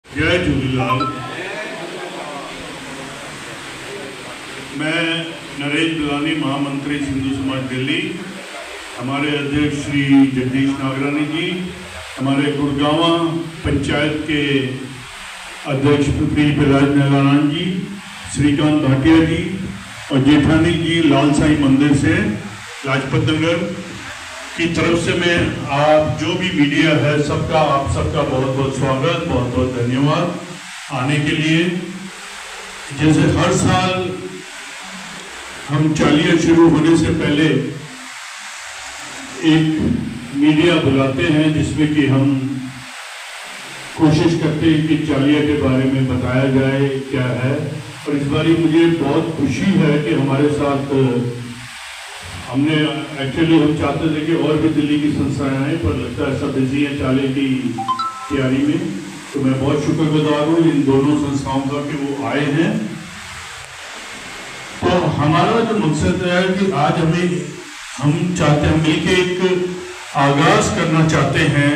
जय झूलेलाल। मैं नरेश बिलानी, महामंत्री सिंधु समाज दिल्ली, हमारे अध्यक्ष श्री जगदीश नागरानी जी, हमारे गुड़गांवा पंचायत के अध्यक्ष श्री प्रहलाद नारायण जी, श्रीकांत भाटिया जी और जेठानी जी लाल साई मंदिर से लाजपत नगर की तरफ से मैं आप जो भी मीडिया है सबका आप सबका बहुत बहुत स्वागत, बहुत बहुत धन्यवाद आने के लिए। जैसे हर साल हम चालिया शुरू होने से पहले एक मीडिया बुलाते हैं जिसमें कि हम कोशिश करते हैं कि चालिया के बारे में बताया जाए क्या है। और इस बार मुझे बहुत खुशी है कि हमारे साथ हमने एक्चुअली हम चाहते थे कि और भी दिल्ली की संस्थाएं आए, पर लगता है सब बिजी हैं चालिया की तैयारी में। तो मैं बहुत शुक्रगुजार हूँ इन दोनों संस्थाओं का कि वो आए हैं। तो हमारा जो मकसद है कि आज हम चाहते हैं मिलकर एक आगाज करना चाहते हैं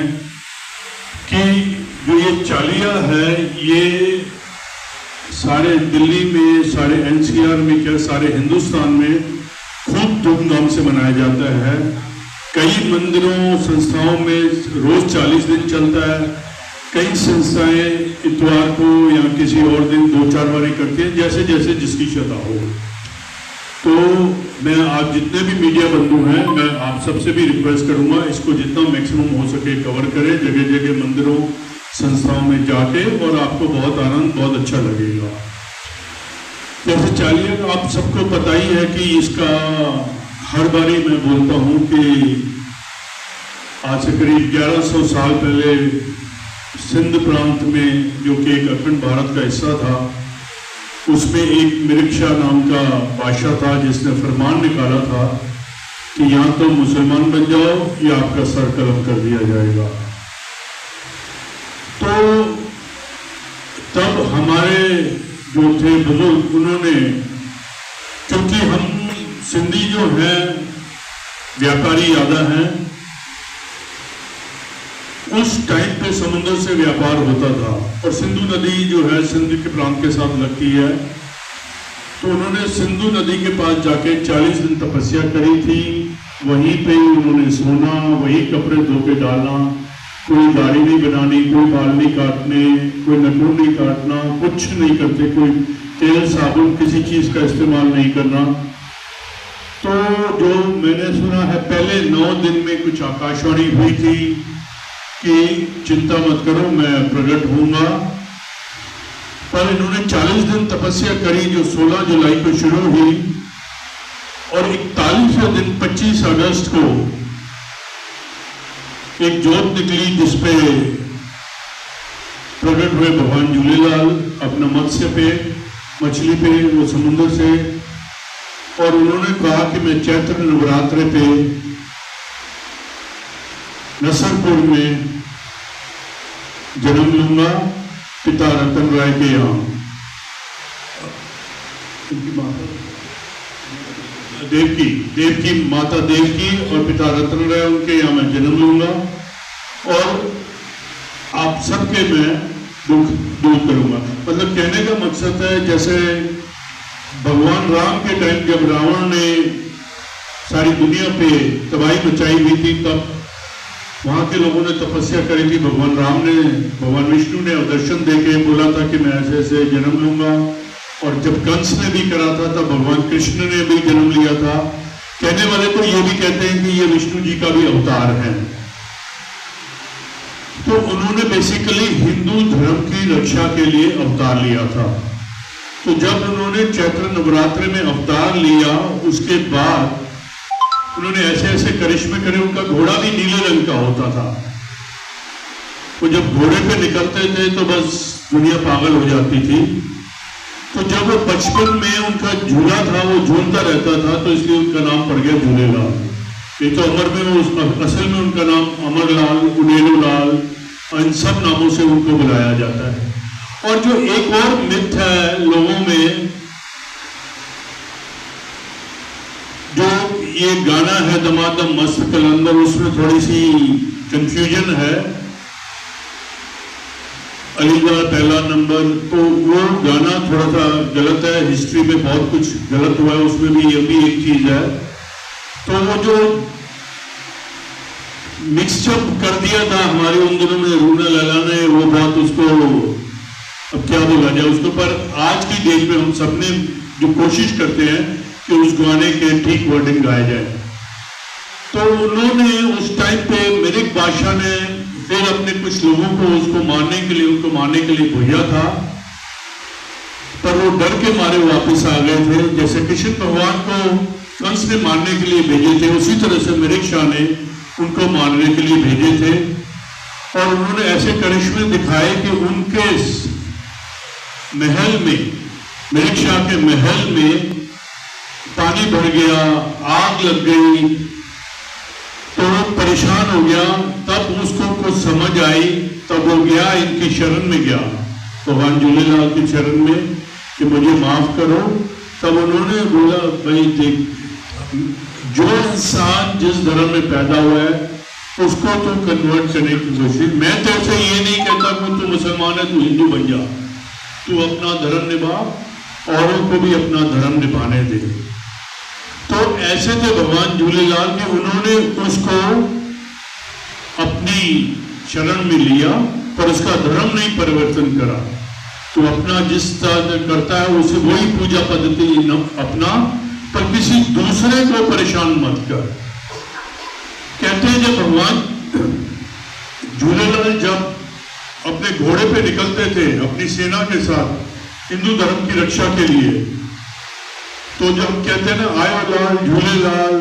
कि जो ये चालिया है ये सारे दिल्ली में, सारे एनसीआर में, क्या सारे हिंदुस्तान में खूब धूमधाम से मनाया जाता है। कई मंदिरों संस्थाओं में रोज 40 दिन चलता है। कई संस्थाएं इतवार को या किसी और दिन 2-4 बार करती हैं, जैसे जैसे जिसकी श्रद्धा हो। तो मैं आप जितने भी मीडिया बंधु हैं, मैं आप सबसे भी रिक्वेस्ट करूंगा इसको जितना मैक्सिमम हो सके कवर करें, जगह जगह मंदिरों संस्थाओं में जाके, और आपको बहुत आनंद, बहुत अच्छा लगेगा। जैसे चालिया का आप सबको पता ही है कि इसका हर बारी मैं बोलता हूँ कि आज से करीब 1100 साल पहले सिंध प्रांत में, जो कि एक अखंड भारत का हिस्सा था, उसमें एक मिरिक्षा नाम का बादशाह था जिसने फरमान निकाला था कि या तो मुसलमान बन जाओ या आपका सर कलम कर दिया जाएगा। तो तब हमारे जो थे बुजुर्ग, उन्होंने, क्योंकि हम सिंधी जो हैं व्यापारी ज़्यादा हैं, उस टाइम पे समुद्र से व्यापार होता था और सिंधु नदी जो है सिंध के प्रांत के साथ लगती है। तो उन्होंने सिंधु नदी के पास जाके 40 दिन तपस्या करी थी। वहीं पे उन्होंने सोना, वही कपड़े धो के डालना, कोई दाढ़ी नहीं बनानी, कोई बाल नहीं काटने, कोई नखून नहीं काटना, कुछ नहीं करते, कोई तेल साबुन किसी चीज का इस्तेमाल नहीं करना। तो जो मैंने सुना है पहले 9 दिन में कुछ आकाशवाणी हुई थी कि चिंता मत करो मैं प्रकट होऊंगा, पर इन्होंने 40 दिन तपस्या करी जो 16 जुलाई को शुरू हुई और 41वें दिन 25 अगस्त को एक जोत निकली जिसपे प्रकट हुए भगवान झूलेलाल अपना मत्स्य पे, मछली पे, वो समुद्र से। और उन्होंने कहा कि मैं चैत्र नवरात्रे पे नसरपुर में जन्म लूंगा पिता रतन राय के यहाँ। देवकी माता देवकी और पिता रतन राय उनके यहाँ मैं जन्म लूंगा और आप सबके मैं दुख दूर करूंगा। मतलब कहने का मकसद है जैसे भगवान राम के टाइम जब रावण ने सारी दुनिया पे तबाही मचाई हुई थी, तब वहां के लोगों ने तपस्या करी थी। भगवान विष्णु ने दर्शन देके बोला था कि मैं ऐसे ऐसे जन्म लूंगा। और जब कंस ने भी करा था तब भगवान कृष्ण ने भी जन्म लिया था। कहने वाले तो ये भी कहते हैं कि ये विष्णु जी का भी अवतार है। तो उन्होंने बेसिकली हिंदू धर्म की रक्षा के लिए अवतार लिया था। तो जब उन्होंने चैत्र नवरात्रि में अवतार लिया, उसके बाद उन्होंने ऐसे ऐसे करिश्मे करे। उनका घोड़ा भी नीले रंग का होता था। वो जब घोड़े पे निकलते थे तो बस दुनिया पागल हो जाती थी। तो जब वो बचपन में उनका झूला था, वो झूलता रहता था, तो इसलिए उनका नाम पड़ गया झूलेलाल। ये तो अमर में वो असल में उनका नाम अमरलाल, उनेलूलाल, इन सब नामों से उनको बुलाया जाता है। और जो एक और मिथ है लोगों में, जो ये गाना है दमादम मस्त कलंदर, उसमें थोड़ी सी कंफ्यूजन है। अलीगढ़ पहला नंबर, तो वो गाना थोड़ा सा गलत है, हिस्ट्री में बहुत कुछ गलत हुआ है, उसमें भी ये भी एक चीज है। तो वो जो मिक्सअप कर दिया था हमारे उन दिनों में रूना लाला ने, वो बहुत उसको अब क्या बोला जाए उसको, पर आज की डेट में हम सबने जो कोशिश करते हैं कि उस गाने के ठीक वर्डिंग गाए जाए। तो उन्होंने उस टाइम पे मिरिक बादशाह ने फिर अपने कुछ लोगों को उसको मारने के लिए, उनको मारने के लिए भेजा था, पर वो डर के मारे वापस आ गए थे। जैसे कृष्ण भगवान को कंस ने मारने के लिए भेजे थे, उसी तरह से मिरिक शाह ने उनको मारने के लिए भेजे थे। और उन्होंने ऐसे करिश्मे दिखाए कि उनके महल में, मिरिक शाह के महल में पानी भर गया, आग लग गई, तो वो परेशान हो गया। तब उसको कुछ समझ आई, तब वो गया इनकी शरण में गया, भगवान झूलेलाल की शरण में, कि मुझे माफ करो। तब उन्होंने बोला, भाई देख, जो इंसान जिस धर्म में पैदा हुआ है उसको तो कन्वर्ट करने की कोशिश, मैं तो ऐसे ये नहीं कहता कि तू मुसलमान है तू हिंदू बन जा, तू अपना धर्म निभा, औरों को भी अपना धर्म निभाने दे। तो ऐसे थे भगवान झूलेलाल के, उन्होंने उसको अपनी शरण में लिया, पर उसका धर्म नहीं परिवर्तन करा। तो अपना जिस तरह करता है उसे वही पूजा पद्धति अपना, पर किसी दूसरे को परेशान मत कर। कहते हैं जब भगवान झूलेलाल जब अपने घोड़े पे निकलते थे अपनी सेना के साथ हिंदू धर्म की रक्षा के लिए, तो जब कहते हैं ना आयो लाल झूलेलाल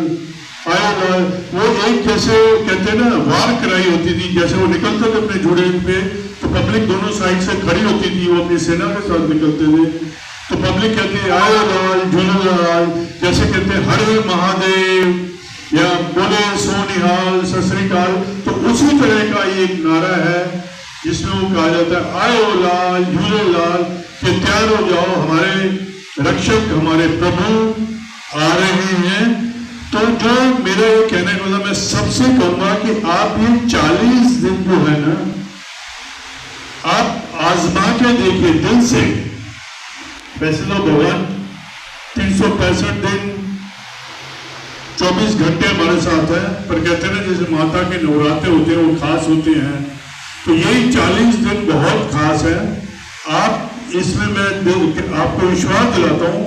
आयो लाल, वो एक जैसे कहते हैं ना वार कराई होती थी, जैसे वो निकलते थे अपने घोड़े पे तो पब्लिक दोनों साइड से खड़ी होती थी, वो अपनी सेना के साथ निकलते थे, तो पब्लिक कहती है आयो लाल झूलेलाल, जैसे कहते हैं हर हर महादेव या बोले सोनिहाल सत श्री अकाल। तो उसी तरह का ये एक नारा है जिसमें वो कहा जाता है आयो लाल झूलेलाल, कि तैयार हो जाओ, हमारे रक्षक हमारे प्रभु आ रहे हैं। तो जो मेरा ये कहने का मतलब, मैं सबसे कहूंगा कि आप ये 40 दिन जो है ना, आप आजमा के देखिए दिल से। वैसे तो भगवान 365 दिन 24 घंटे हमारे साथ है, पर कहते हैं ना जैसे माता के नवरात्रे होते हैं वो खास होते हैं, तो यही 40 दिन बहुत खास है। आप इसमें मैं आपको विश्वास दिलाता हूं,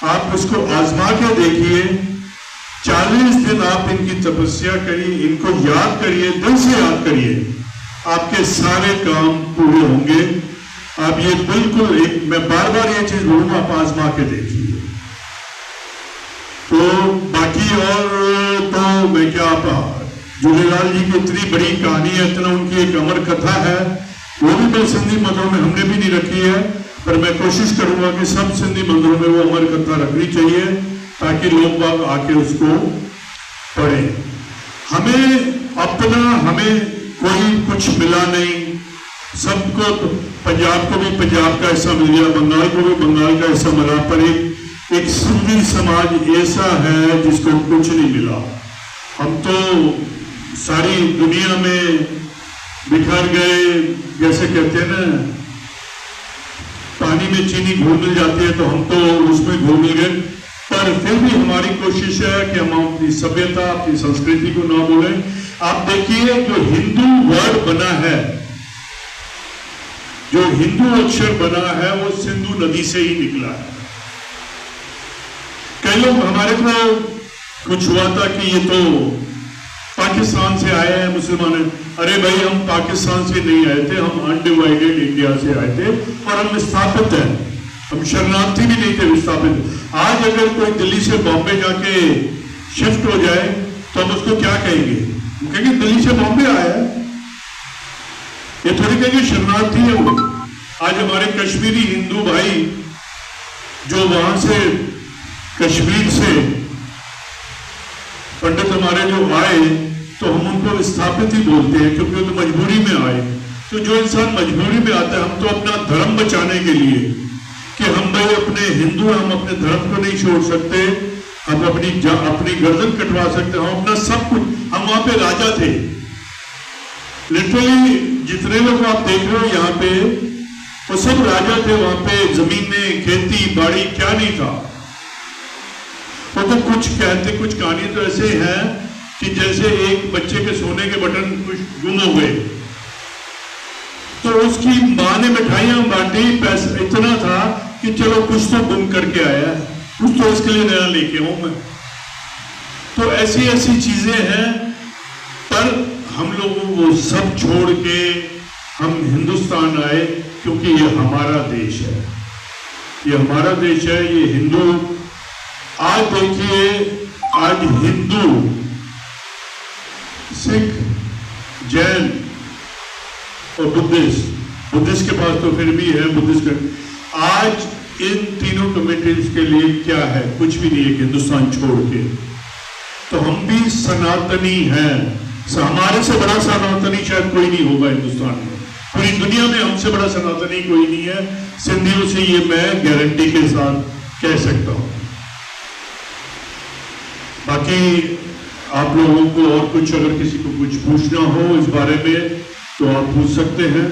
आप उसको आजमा के देखिए। 40 दिन आप इनकी तपस्या करिए, इनको याद करिए, दिल से याद करिए, आपके सारे काम पूरे होंगे। आप ये बिल्कुल एक, मैं बार बार ये चीज बोलूंगा, आप आजमा के देखिए। तो बाकी और तो मैं क्या, झूलेलाल जी की इतनी बड़ी कहानी है, इतना उनकी एक अमर कथा है, वो भी मैं सिंधी मंदिरों में हमने भी नहीं रखी है, पर मैं कोशिश करूंगा कि सब सिंधी मंदिरों में वो अमर कथा रखनी चाहिए ताकि लोग बाग आके उसको पढ़ें। हमें कोई कुछ मिला नहीं, सबको, पंजाब को भी पंजाब का हिस्सा मिल गया, बंगाल को भी बंगाल का हिस्सा मिला, पर एक सिंधी समाज ऐसा है जिसको कुछ नहीं मिला। हम तो सारी दुनिया में बिखर गए, जैसे कहते हैं ना पानी में चीनी घुल मिल जाती है, तो हम तो उसमें घुल मिल गए। पर फिर भी हमारी कोशिश है कि हम अपनी सभ्यता, अपनी संस्कृति को ना भूलें। आप देखिए जो हिंदू वर्ड बना है, जो हिंदू अक्षर बना है, वो सिंधु नदी से ही निकला है। कई लोग हमारे को कुछ हुआ था कि ये तो पाकिस्तान से आए हैं मुसलमान। अरे भाई, हम पाकिस्तान से नहीं आए थे, हम अनडिवाइडेड इंडिया से आए थे और हम विस्थापित हैं, हम शरणार्थी भी नहीं थे, विस्थापित। आज अगर कोई दिल्ली से बॉम्बे जाके शिफ्ट हो जाए तो हम उसको क्या कहेंगे? हम कहेंगे दिल्ली से बॉम्बे आया है, ये थोड़ी कहेंगे शरणार्थी है वो। आज हमारे कश्मीरी हिंदू भाई जो वहां से कश्मीर से पंडित हमारे जो आए, तो हम उनको विस्थापित ही बोलते हैं, क्योंकि वो तो मजबूरी में आए। तो जो इंसान मजबूरी में आता है, हम तो अपना धर्म बचाने के लिए कि हम भाई अपने हिंदू, हम अपने धर्म को नहीं छोड़ सकते, हम अपनी गर्दन कटवा सकते, हम अपना सब कुछ, हम वहां पे राजा थे। लिटरली जितने लोग आप देख रहे हो यहाँ पे, वो सब राजा थे वहां पे, जमीनें, खेती बाड़ी क्या नहीं था। वो तो कुछ कहते, कुछ कहानी तो ऐसे हैं कि जैसे एक बच्चे के सोने के बटन कुछ गुम हो गए, तो उसकी माँ ने मिठाइयां बांटी, पैसा इतना था कि चलो कुछ तो गुम करके आया, कुछ तो इसके लिए नया लेके आऊं मैं। तो ऐसी ऐसी चीजें हैं, पर हम लोगों को सब छोड़ के हम हिंदुस्तान आए, क्योंकि ये हमारा देश है, ये हमारा देश है, ये हिंदू। आज देखिए, आज हिंदू, सिख, जैन और बुद्धिस्ट के पास तो फिर भी है बुद्धिस्ट का। आज इन तीनों कम्युनिटीज के लिए क्या है? कुछ भी नहीं है हिंदुस्तान छोड़ के। तो हम भी सनातनी हैं। हमारे से बड़ा सनातनी शायद कोई नहीं होगा हिंदुस्तान में, पूरी दुनिया में हमसे बड़ा सनातनी कोई नहीं है। सिंधियों से ये मैं गारंटी के साथ कह सकता हूं। बाकी आप लोगों को और कुछ, अगर किसी को कुछ पूछना हो इस बारे में तो आप पूछ सकते हैं।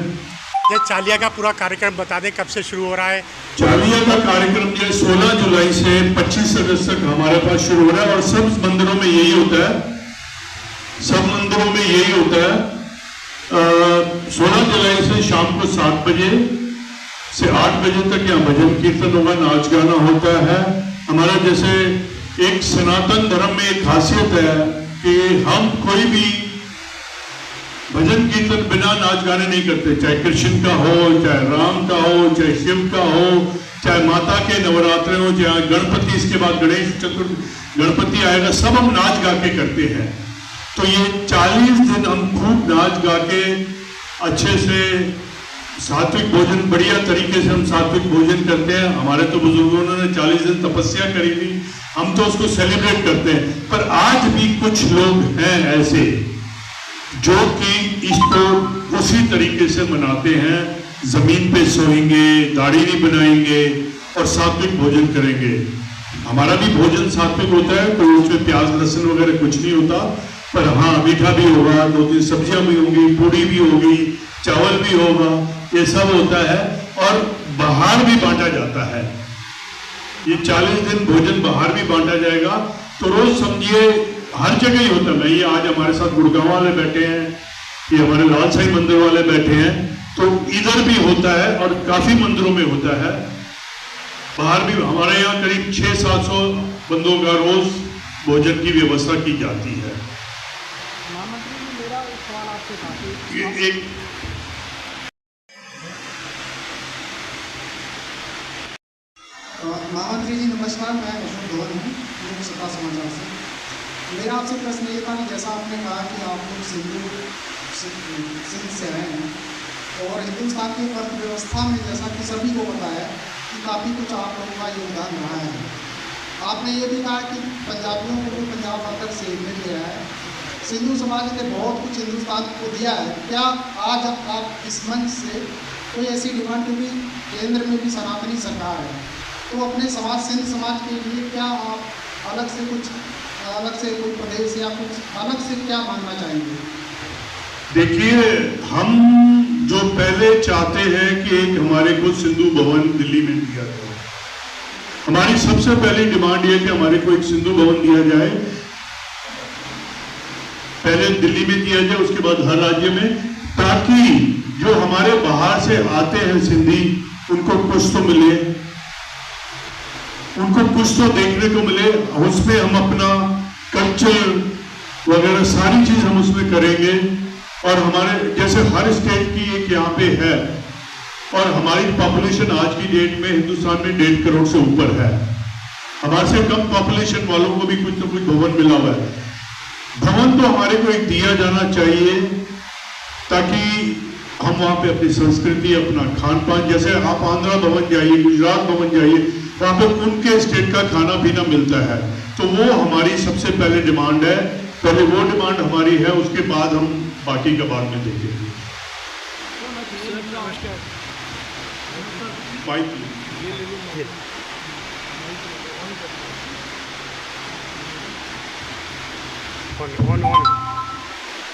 ये चालिया का पूरा कार्यक्रम बता दें, कब से शुरू हो रहा है? चालिया का कार्यक्रम जो 16 जुलाई से 25 अगस्त तक हमारे पास शुरू हो रहा है, और सब मंदिरों में यही होता है, सब मंदिरों में यही होता है। 16 जुलाई से शाम को 7 बजे से 8 बजे तक यहाँ भजन कीर्तन होगा, नाच गाना होता है। हमारा जैसे एक सनातन धर्म में एक खासियत है कि हम कोई भी भजन कीर्तन बिना नाच गाने नहीं करते, चाहे कृष्ण का हो, चाहे राम का हो, चाहे शिव का हो, चाहे माता के नवरात्रे हो, चाहे गणपति, इसके बाद गणेश चतुर्थी, गणपति आएगा, सब हम नाच गा के करते हैं। तो ये 40 दिन हम खूब नाच गा के अच्छे से सात्विक भोजन, बढ़िया तरीके से हम सात्विक भोजन करते हैं। हमारे तो बुजुर्गों ने 40 दिन तपस्या करी थी, हम तो उसको सेलिब्रेट करते हैं। पर आज भी कुछ लोग हैं ऐसे जो कि इसको उसी तरीके से मनाते हैं, जमीन पे सोएंगे, दाढ़ी नहीं बनाएंगे और सात्विक भोजन करेंगे। हमारा भी भोजन सात्विक होता है, कोई उसमें प्याज लहसुन वगैरह कुछ नहीं होता, पर हाँ मीठा भी होगा, 2-3 सब्जियां भी होंगी, पूड़ी भी होगी, चावल भी होगा, ये सब होता है। और बाहर भी बांटा जाता है, ये 40 दिन भोजन बाहर भी बांटा जाएगा। तो रोज समझिए हर जगह ही होता है। ये आज हमारे साथ गुड़गांव वाले बैठे हैं, ये हमारे लाल साईं मंदिर वाले बैठे हैं, तो इधर भी होता है और काफी मंदिरों में होता है। बाहर भी हमारे यहाँ करीब 600-700 बंदों का रोज भोजन की व्यवस्था की जाती है। एक महामंत्री जी नमस्कार, मैं अशोक धवन हूँ, लोक सत्ता समाचार से। मेरा आपसे प्रश्न ये था कि जैसा आपने कहा कि आप लोग सिंध से आए हैं और हिंदुस्तान की अर्थव्यवस्था में जैसा कि सभी को पता है कि काफ़ी कुछ आप लोगों का योगदान रहा है। आपने ये भी कहा कि पंजाबियों को भी पंजाब आकर से मिल गया है, सिंधु समाज ने बहुत कुछ हिंदुस्तान को दिया है। क्या आज आप इस मंच से कोई ऐसी डिमांड, क्योंकि केंद्र में भी सनातनी सरकार है, तो अपने समाज, सिंध समाज के लिए क्या आप अलग से कोई प्रदेश या कुछ अलग से क्या मानना चाहेंगे? देखिए, हम जो पहले चाहते हैं कि एक हमारे को सिंधु भवन दिल्ली में दिया जाए। हमारी सबसे पहली डिमांड ये कि हमारे को एक सिंधु भवन दिया जाए, पहले दिल्ली में दिया जाए, उसके बाद हर राज्य में, ताकि जो हमारे बाहर से आते हैं सिंधी, उनको कुछ तो मिले, उनको कुछ तो देखने को मिले। उसमें हम अपना कल्चर वगैरह सारी चीज हम उसमें करेंगे। और हमारे जैसे हर स्टेट की एक यहाँ पे है, और हमारी पॉपुलेशन आज की डेट में हिंदुस्तान में 1.5 करोड़ से ऊपर है। हमारे से कम पॉपुलेशन वालों को भी कुछ ना कुछ भवन मिला हुआ है। भवन तो हमारे को एक दिया जाना चाहिए, ताकि हम वहाँ पे अपनी संस्कृति, अपना खान पान, जैसे आप आंध्रा भवन जाइए, गुजरात भवन जाइए, वहाँ पे उनके स्टेट का खाना पीना मिलता है। तो वो हमारी सबसे पहले डिमांड है, पहले वो डिमांड हमारी है, उसके बाद हम बाकी का बाद में देखेंगे।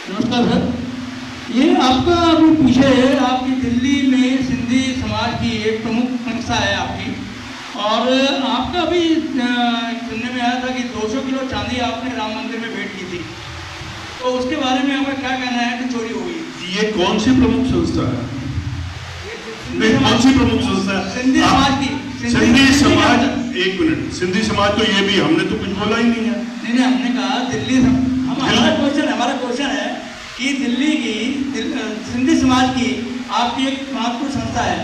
नमस्कार सर, ये आपका अभी पीछे आपकी दिल्ली में सिंधी समाज की एक प्रमुख संस्था है आपकी, और आपका भी सुनने में आया था कि 200 किलो चांदी आपने राम मंदिर में भेंट की थी, तो उसके बारे में आपका क्या कहना है कि चोरी हुई? ये कौन सी प्रमुख संस्था है? कौन सी प्रमुख संस्था है? सिंधी समाज की। सिंधी समाज, एक मिनट, सिंधी समाज तो ये भी हमने तो कुछ बोला ही नहीं है। नहीं, हमने कहा दिल्ली, हमारा क्वेश्चन है कि दिल्ली की सिंधी समाज की आपकी एक महत्वपूर्ण संस्था है,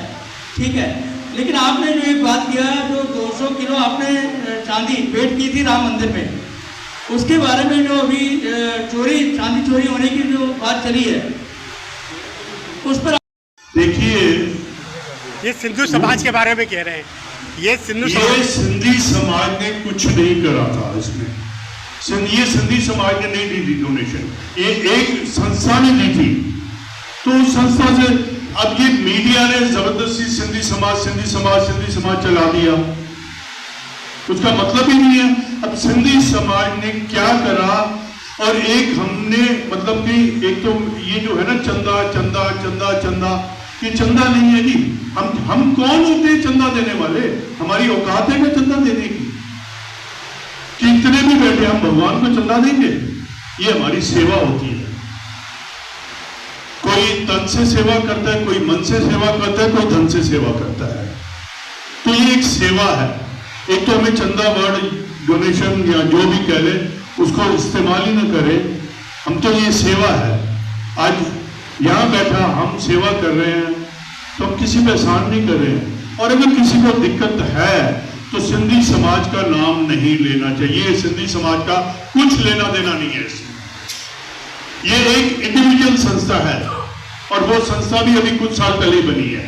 ठीक है, लेकिन आपने जो एक बात किया, जो 200 किलो आपने चांदी भेंट की थी राम मंदिर में, उसके बारे में जो अभी चांदी चोरी होने की जो बात चली है, उस पर देखिए, ये सिंधु समाज के बारे में कह रहे हैं। ये सिंधु सिंधी समाज ने कुछ नहीं करा था इसमें। ये सिंधी समाज ने नहीं दी थी डोनेशन, ये एक संस्था ने दी थी। तो उस संस्था से अब ये मीडिया ने जबरदस्ती सिंधी समाज चला दिया, उसका मतलब ही नहीं है। अब सिंधी समाज ने क्या करा, और एक हमने मतलब कि एक तो ये जो है ना चंदा चंदा चंदा चंदा, ये चंदा नहीं है जी। हम कौन होते हैं चंदा देने वाले? हमारी औकात है क्या चंदा देने की? कि इतने भी बैठे हम भगवान को चंदा देंगे? ये हमारी सेवा होती है। कोई तन से सेवा करता है, कोई मन से सेवा करता है, कोई धन से सेवा करता है। तो ये एक सेवा है। एक तो हमें चंदा वर्ड, डोनेशन या जो भी कह ले, उसको इस्तेमाल ही ना करें। हम तो ये सेवा है। आज यहाँ बैठा हम सेवा कर रहे हैं, तो हम किसी पे एहसान नहीं कर रहे हैं। और अगर किसी को दिक्कत है तो सिंधी समाज का नाम नहीं लेना चाहिए। सिंधी समाज का कुछ लेना देना नहीं है इसमें। ये एक इंडिविजुअल संस्था है, और वो संस्था भी अभी कुछ साल पहले बनी है।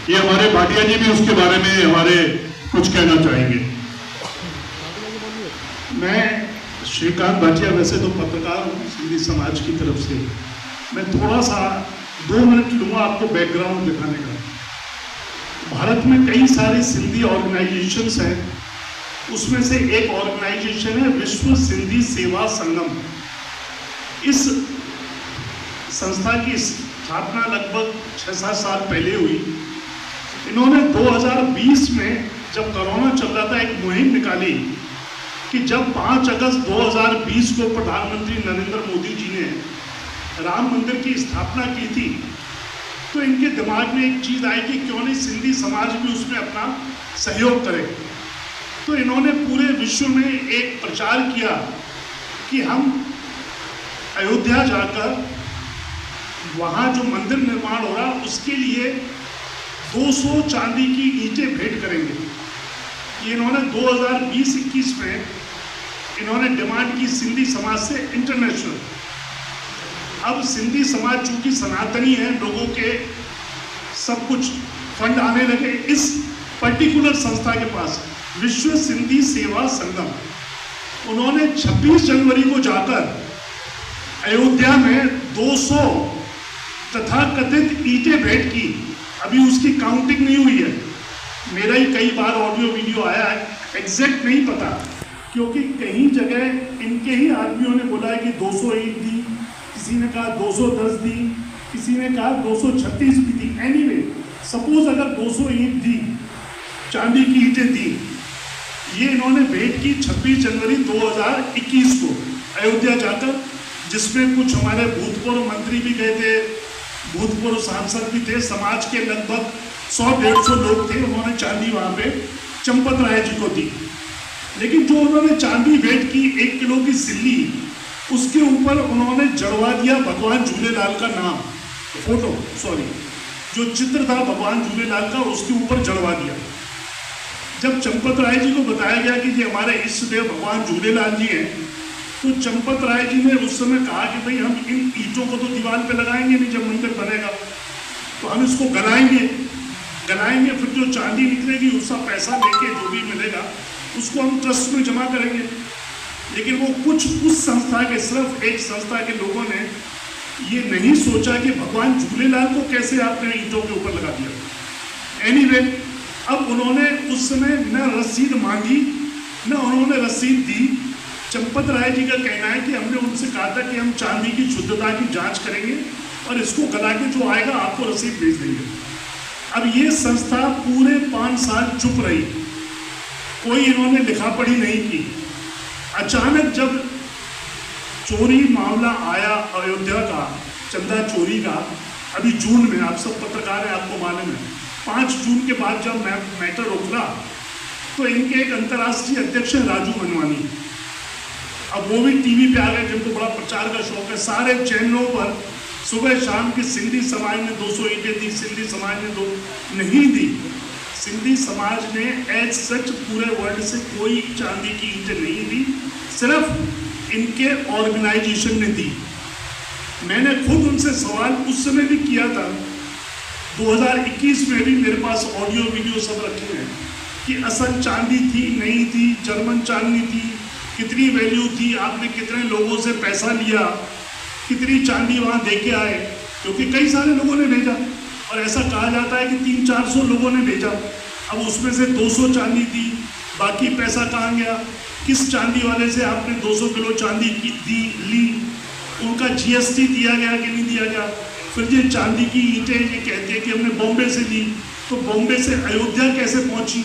ये हमारे भाटिया जी भी उसके बारे में हमारे कुछ कहना चाहेंगे। मैं श्रीकांत भाटिया, वैसे तो पत्रकार हूँ सिंधी समाज की तरफ से। मैं थोड़ा सा 2 मिनट लूँगा आपको बैकग्राउंड दिखाने का। भारत में कई सारे सिंधी ऑर्गेनाइजेशंस हैं, उसमें से एक ऑर्गेनाइजेशन है विश्व सिंधी सेवा संगम। इस संस्था की स्थापना लगभग 6-7 साल पहले हुई। इन्होंने 2020 में जब कोरोना चल रहा था, एक मुहिम निकाली कि जब 5 अगस्त 2020 को प्रधानमंत्री नरेंद्र मोदी जी ने राम मंदिर की स्थापना की थी, तो इनके दिमाग में एक चीज़ आई कि क्यों नहीं सिंधी समाज भी उसमें अपना सहयोग करे। तो इन्होंने पूरे विश्व में एक प्रचार किया कि हम अयोध्या जाकर वहाँ जो मंदिर निर्माण हो रहा उसके लिए 200 चांदी की ईंटें भेंट करेंगे। ये इन्होंने 2020-21 में इन्होंने डिमांड की सिंधी समाज से इंटरनेशनल। अब सिंधी समाज चूंकि सनातनी है, लोगों के सब कुछ फंड आने लगे इस पर्टिकुलर संस्था के पास, विश्व सिंधी सेवा संगम। उन्होंने 26 जनवरी को जाकर अयोध्या में 200 तथाकथित ईंटें भेंट की। अभी उसकी काउंटिंग नहीं हुई है, मेरा ही कई बार ऑडियो वीडियो आया है, एग्जैक्ट नहीं पता, क्योंकि कई जगह इनके ही आदमियों ने बोला है कि 200 ईंट दी, किसी ने कहा 210 दी, किसी ने कहा 236 भी दी। एनीवे, सपोज अगर 200 ईंट दी, चांदी की ईंटें दी, ये इन्होंने भेंट की 26 जनवरी 2021 को अयोध्या जाकर, जिसमें कुछ हमारे भूतपूर्व मंत्री भी गए थे, भूतपूर्व सांसद भी थे, समाज के लगभग 100-150 लोग थे। उन्होंने चांदी वहाँ पे चंपत राय जी को दी। लेकिन जो उन्होंने चांदी भेंट की 1 किलो की सिल्ली, उसके ऊपर उन्होंने जड़वा दिया भगवान झूलेलाल का नाम, फोटो सॉरी, जो चित्र था भगवान झूलेलाल का उसके ऊपर जड़वा दिया। जब चंपत राय जी को बताया गया कि ये हमारे इष्ट देव भगवान झूलेलाल जी हैं, तो चंपत राय जी ने उस समय कहा कि भाई हम इन ईंटों को तो दीवार पे लगाएंगे नहीं, जब मंदिर बनेगा तो हम इसको गलाएंगे, फिर जो चांदी निकलेगी उसका पैसा लेके जो भी मिलेगा उसको हम ट्रस्ट में जमा करेंगे। लेकिन वो कुछ उस संस्था के, सिर्फ एक संस्था के लोगों ने ये नहीं सोचा कि भगवान झूलेलाल को कैसे आपने ईंटों के ऊपर लगा दिया। एनीवे, अब उन्होंने उस समय न रसीद मांगी न उन्होंने रसीद दी, चंपत राय जी का कहना है कि हमने उनसे कहा था कि हम चांदी की शुद्धता की जांच करेंगे और इसको गला के जो आएगा आपको रसीद भेज देंगे। अब ये संस्था पूरे 5 साल चुप रही, कोई इन्होंने लिखा पढ़ी नहीं की। अचानक जब चोरी मामला आया अयोध्या का, चंदा चोरी का, अभी जून में, आप सब पत्रकार हैं आपको मालूम है, 5 जून के बाद जब मैटर उठा तो इनके एक अंतर्राष्ट्रीय अध्यक्ष है राजू मनवानी, अब वो भी टीवी पे आ गए, जिनको बड़ा प्रचार का शौक है। सारे चैनलों पर सुबह शाम की सिंधी समाज ने 200 ईंटें दी, सिंधी समाज ने 2 नहीं दी। सिंधी समाज ने एज सच पूरे वर्ल्ड से कोई चांदी की ईंटें नहीं दी, सिर्फ इनके ऑर्गेनाइजेशन ने दी। मैंने खुद उनसे सवाल उस समय भी किया था, 2021 में भी मेरे पास ऑडियो वीडियो सब रखे हैं कि असल चांदी थी नहीं थी, जर्मन चांदी थी, कितनी वैल्यू थी, आपने कितने लोगों से पैसा लिया, कितनी चांदी वहाँ दे के आए, क्योंकि कई सारे लोगों ने भेजा और ऐसा कहा जाता है कि 300-400 लोगों ने भेजा। अब उसमें से 200 चांदी थी, बाकी पैसा कहाँ गया, किस चांदी वाले से आपने 200 किलो चांदी ली, उनका GST दिया गया कि नहीं दिया गया। फिर ये चांदी की ईंटें ये कहते हैं कि हमने बॉम्बे से ली, तो बॉम्बे से अयोध्या कैसे पहुंची,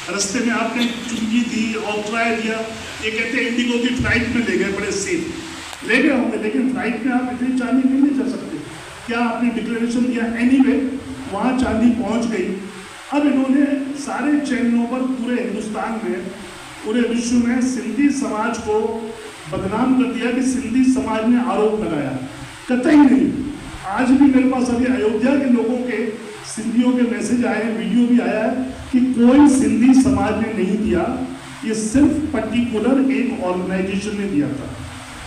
रास्ते में आपने चुंगी दी और किराया दिया। ये कहते हैं इंडिगो की फ्लाइट में ले गए, बड़े सेफ ले गए होंगे, लेकिन फ्लाइट में आप इतनी चांदी नहीं ले जा सकते, क्या आपने डिक्लेरेशन दिया, एनीवे वहाँ चांदी पहुँच गई। अब इन्होंने सारे चैनलों पर पूरे हिंदुस्तान में, पूरे विश्व में सिंधी समाज को बदनाम कर दिया कि सिंधी समाज ने आरोप लगाया, कतई नहीं। आज भी मेरे पास अभी अयोध्या के लोगों के, सिंधियों के मैसेज आए हैं, वीडियो भी आया है कि कोई सिंधी समाज ने नहीं दिया, ये सिर्फ पर्टिकुलर एक ऑर्गेनाइजेशन ने दिया था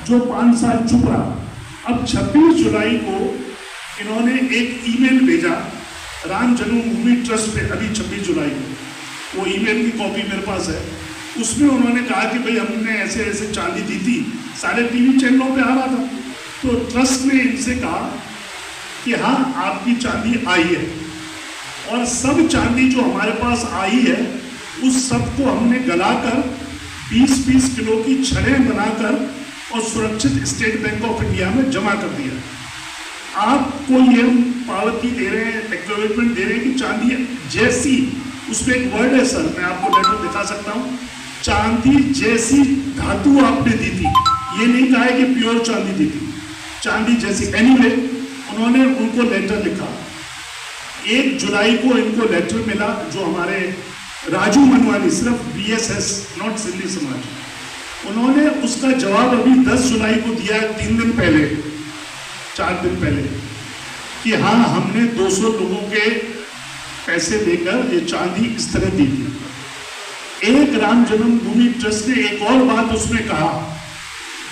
जो 5 साल चुप रहा। अब 26 जुलाई को इन्होंने एक ईमेल भेजा राम जन्मभूमि ट्रस्ट पे, अभी 26 जुलाई को, वो ईमेल की कॉपी मेरे पास है। उसमें उन्होंने कहा कि भाई हमने ऐसे ऐसे चांदी दी थी, सारे टीवी चैनलों पे आ रहा था, तो ट्रस्ट ने इनसे कहा कि हाँ आपकी चांदी आई है और सब चांदी जो हमारे पास आई है उस सब को हमने गलाकर 20-20 किलो की छड़ें बनाकर और सुरक्षित स्टेट बैंक ऑफ इंडिया में जमा कर दिया। आपको ये पावती दे रहे हैं, एक्नॉलेजमेंट दे रहे हैं कि चांदी जैसी, उसमें एक वर्ड है सर, मैं आपको लेटर दिखा सकता हूँ, चांदी जैसी धातु आपने दी थी, ये नहीं कहा है कि प्योर चांदी दी थी, चांदी जैसी। एनीवे उन्होंने उनको लेटर लिखा, 1 जुलाई को इनको लेटर मिला, जो हमारे राजू मनवानी, सिर्फ BSS नॉट सिंधी समाज, उन्होंने उसका जवाब अभी 10 जुलाई को दिया है, 3 दिन पहले, 4 दिन पहले, कि हाँ हमने 200 लोगों के पैसे देकर ये चांदी इस तरह दी थी। एक राम जन्मभूमि ट्रस्ट ने एक और बात उसमें कहा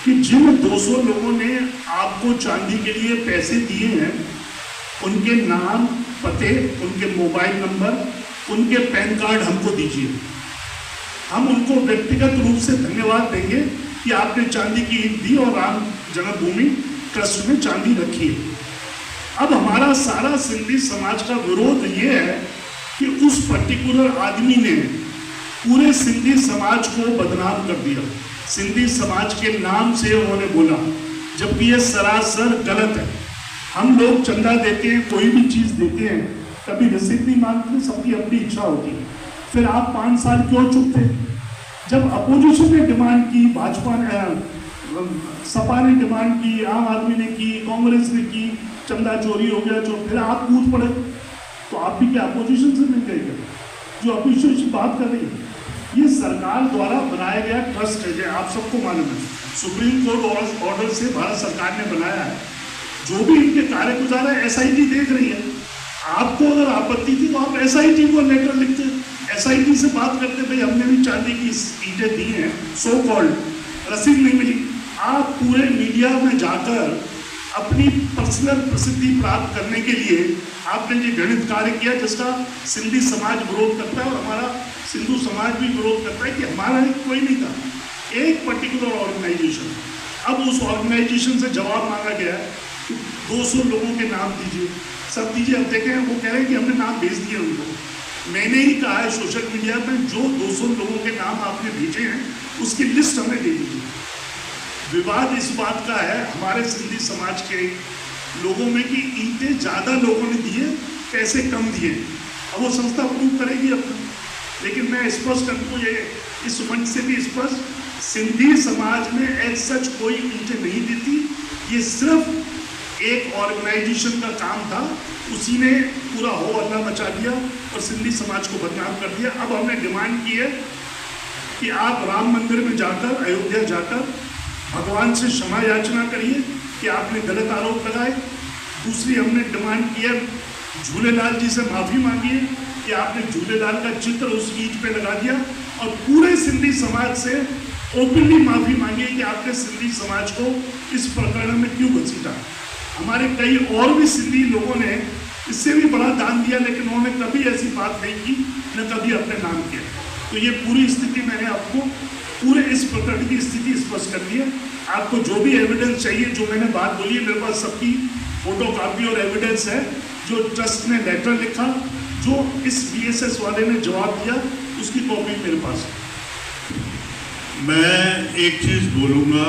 कि जिन 200 लोगों ने आपको चांदी के लिए पैसे दिए हैं, उनके नाम, पते, उनके मोबाइल नंबर, उनके पैन कार्ड हमको दीजिए, हम उनको व्यक्तिगत रूप से धन्यवाद देंगे कि आपने चांदी की ईंट दी और राम जन्मभूमि ट्रस्ट में चांदी रखी है। अब हमारा सारा सिंधी समाज का विरोध ये है कि उस पर्टिकुलर आदमी ने पूरे सिंधी समाज को बदनाम कर दिया, सिंधी समाज के नाम से उन्होंने बोला, जबकि ये सरासर गलत है। हम लोग चंदा देते हैं, कोई भी चीज़ देते हैं, कभी रसीद नहीं मांगते, सबकी अपनी इच्छा होती है। फिर आप 5 साल क्यों चुप थे? जब अपोजिशन ने डिमांड की, भाजपा ने, सपा ने डिमांड की, आम आदमी ने की, कांग्रेस ने की, चंदा चोरी हो गया, फिर आप कूद पड़े, तो आप भी क्या अपोजिशन से नहीं गए? जो अपोजिशन बात कर रही है, ये सरकार द्वारा बनाया गया ट्रस्ट है, आप सबको मालूम है, सुप्रीम कोर्ट ऑर्डर से भारत सरकार ने बनाया है। जो भी इनके कार्यगुजार है, SIT देख रही है। आपको अगर आपत्ति थी तो आप SIT को लेटर लिखते, SIT से बात करते, भाई हमने भी चांदी की ईंटें दी हैं, सो कॉल्ड, रसीद नहीं मिली। आप पूरे मीडिया में जाकर अपनी पर्सनल प्रसिद्धि प्राप्त करने के लिए आपने ये घृणित कार्य किया, जिसका सिंधी समाज विरोध करता है और हमारा सिंधु समाज भी विरोध करता है कि हमारा कोई नहीं था, एक पर्टिकुलर ऑर्गेनाइजेशन। अब उस ऑर्गेनाइजेशन से जवाब मांगा गया है कि 200 लोगों के नाम दीजिए, सब दीजिए। अब देखें, वो कह रहे हैं कि हमने नाम भेज दिए उनको, मैंने ही कहा है सोशल मीडिया पे, जो 200 लोगों के नाम आपने भेजे हैं उसकी लिस्ट हमें दे दीजिए। विवाद इस बात का है हमारे सिंधी समाज के लोगों में कि ईंटें ज़्यादा लोगों ने दिए, पैसे कम दिए। अब वो संस्था प्रूव करेगी अपना, लेकिन मैं स्पष्ट करूँ ये इस मंच से भी स्पष्ट, सिंधी समाज में एज सच कोई ईंटें नहीं देती। ये सिर्फ एक ऑर्गेनाइजेशन का काम था, उसी ने पूरा हो हल्ला मचा दिया और सिंधी समाज को बदनाम कर दिया। अब हमने डिमांड की है कि आप राम मंदिर में जाकर, अयोध्या जाकर भगवान से क्षमा याचना करिए कि आपने गलत आरोप लगाए। दूसरी हमने डिमांड की है झूलेलाल जी से माफ़ी मांगिए कि आपने झूलेलाल का चित्र उस ईंट पे लगा दिया, और पूरे सिंधी समाज से ओपनली माफ़ी मांगिए कि आपने सिंधी समाज को इस प्रकरण में क्यों घसीटा। हमारे कई और भी सिंधी लोगों ने इससे भी बड़ा दान दिया, लेकिन उन्होंने कभी ऐसी बात नहीं की, न कभी अपने नाम किया। तो ये पूरी स्थिति मैंने आपको पूरे इस प्रकरण की स्थिति स्पष्ट कर दी है। आपको जो भी एविडेंस चाहिए, जो मैंने बात बोली है, मेरे पास सबकी फोटो कापी और एविडेंस है। जो ट्रस्ट ने लेटर लिखा, जो इस BSS वाले ने जवाब दिया, उसकी कॉपी मेरे पास है। मैं एक चीज बोलूंगा